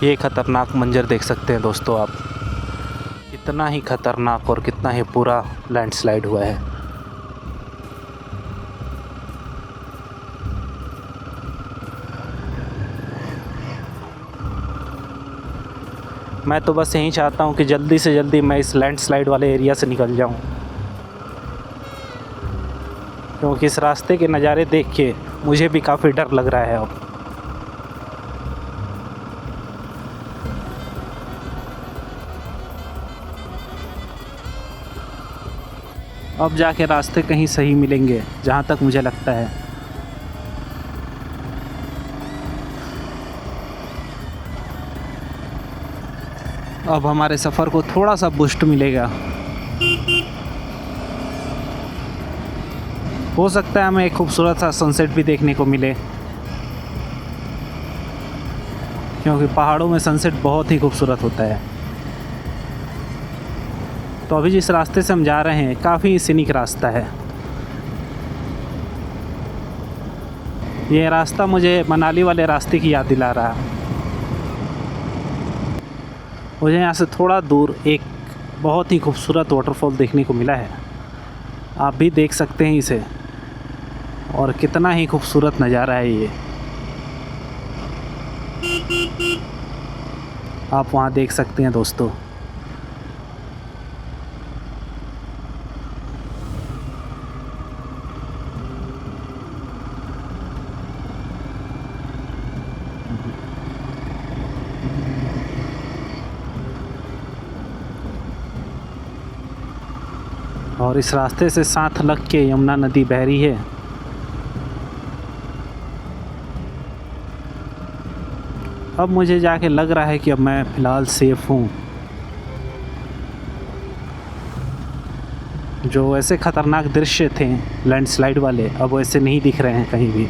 ये ख़तरनाक मंजर देख सकते हैं दोस्तों आप, कितना ही ख़तरनाक और कितना ही पूरा लैंडस्लाइड हुआ है। मैं तो बस यही चाहता हूँ कि जल्दी से जल्दी मैं इस लैंडस्लाइड वाले एरिया से निकल जाऊँ, क्योंकि इस रास्ते के नज़ारे देख के मुझे भी काफ़ी डर लग रहा है। अब जाके रास्ते कहीं सही मिलेंगे, जहाँ तक मुझे लगता है। अब हमारे सफ़र को थोड़ा सा बूस्ट मिलेगा। हो सकता है हमें एक खूबसूरत सा सनसेट भी देखने को मिले, क्योंकि पहाड़ों में सनसेट बहुत ही खूबसूरत होता है। तो अभी जिस रास्ते से हम जा रहे हैं काफ़ी सीनिक रास्ता है। ये रास्ता मुझे मनाली वाले रास्ते की याद दिला रहा है। मुझे यहाँ से थोड़ा दूर एक बहुत ही खूबसूरत वाटरफॉल देखने को मिला है, आप भी देख सकते हैं इसे, और कितना ही खूबसूरत नज़ारा है ये। आप वहाँ देख सकते हैं दोस्तों। और इस रास्ते से साथ लग के यमुना नदी बह रही है। अब मुझे जाके लग रहा है कि अब मैं फ़िलहाल सेफ़ हूँ। जो ऐसे ख़तरनाक दृश्य थे लैंडस्लाइड वाले, अब वैसे नहीं दिख रहे हैं कहीं भी।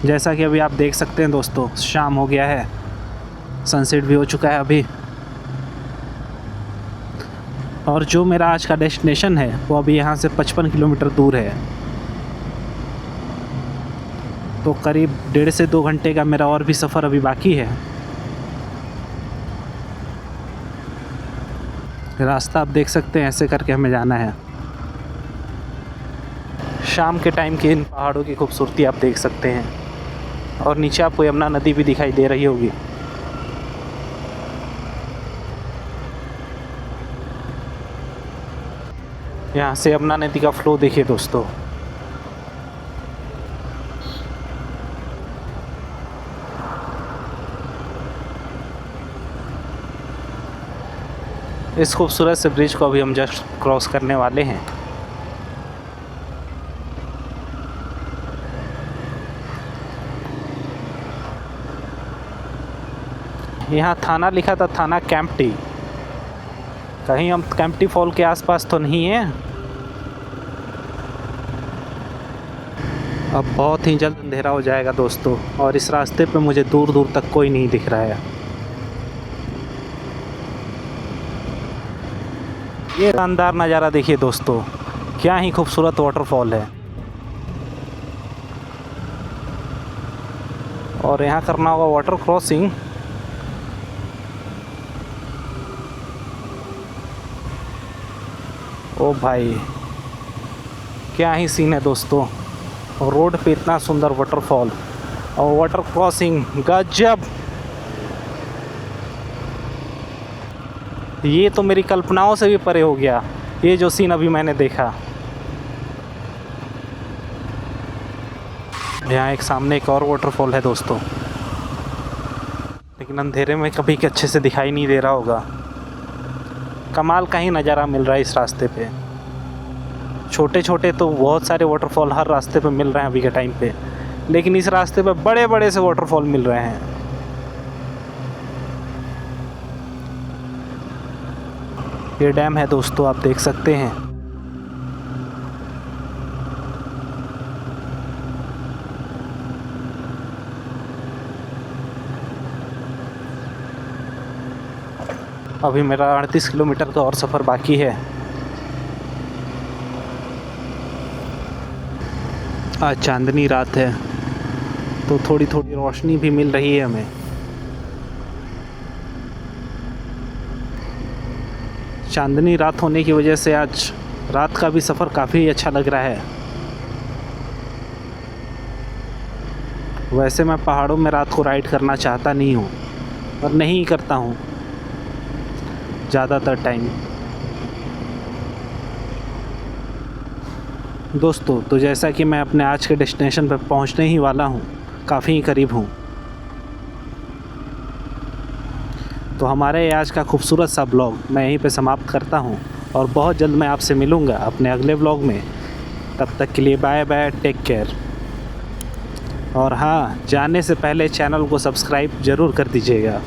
जैसा कि अभी आप देख सकते हैं दोस्तों, शाम हो गया है, सनसेट भी हो चुका है अभी। और जो मेरा आज का डेस्टिनेशन है वो अभी यहाँ से 55 किलोमीटर दूर है। तो करीब 1.5 से 2 घंटे का मेरा और भी सफ़र अभी बाकी है। रास्ता आप देख सकते हैं, ऐसे करके हमें जाना है। शाम के टाइम के इन पहाड़ों की खूबसूरती आप देख सकते हैं, और नीचे आपको यमुना नदी भी दिखाई दे रही होगी। यहाँ से यमुना नदी का फ्लो देखिए दोस्तों। इस खूबसूरत से ब्रिज को अभी हम जस्ट क्रॉस करने वाले हैं। यहाँ थाना लिखा था, थाना कैंपटी। कहीं हम कैंपटी फॉल के आसपास तो नहीं हैं? अब बहुत ही जल्द अंधेरा हो जाएगा दोस्तों, और इस रास्ते पे मुझे दूर दूर तक कोई नहीं दिख रहा है। ये शानदार नज़ारा देखिए दोस्तों, क्या ही खूबसूरत वाटरफॉल है। और यहाँ करना होगा वाटर क्रॉसिंग। ओ भाई, क्या ही सीन है दोस्तों, रोड पे इतना सुंदर वाटरफॉल और वाटर क्रॉसिंग, गजब। ये तो मेरी कल्पनाओं से भी परे हो गया, ये जो सीन अभी मैंने देखा। यहाँ एक सामने एक और वाटरफॉल है दोस्तों, लेकिन अंधेरे में कभी के अच्छे से दिखाई नहीं दे रहा होगा। कमाल का ही नज़ारा मिल रहा है इस रास्ते पे। छोटे छोटे तो बहुत सारे वाटरफॉल हर रास्ते पे मिल रहे हैं अभी के टाइम पे, लेकिन इस रास्ते पे बड़े बड़े से वाटरफॉल मिल रहे हैं। ये डैम है दोस्तों, आप देख सकते हैं। अभी मेरा 38 किलोमीटर का और सफ़र बाकी है। आज चांदनी रात है तो थोड़ी थोड़ी रोशनी भी मिल रही है हमें। चांदनी रात होने की वजह से आज रात का भी सफ़र काफ़ी अच्छा लग रहा है। वैसे मैं पहाड़ों में रात को राइड करना चाहता नहीं हूँ और नहीं करता हूँ ज़्यादातर टाइम। दोस्तों, तो जैसा कि मैं अपने आज के डेस्टिनेशन पर पहुंचने ही वाला हूं, काफ़ी करीब हूं, तो हमारे आज का खूबसूरत सा ब्लॉग मैं यहीं पे समाप्त करता हूं और बहुत जल्द मैं आपसे मिलूंगा अपने अगले ब्लॉग में। तब तक के लिए बाय बाय, टेक केयर। और हाँ, जाने से पहले चैनल को सब्सक्राइब ज़रूर कर दीजिएगा।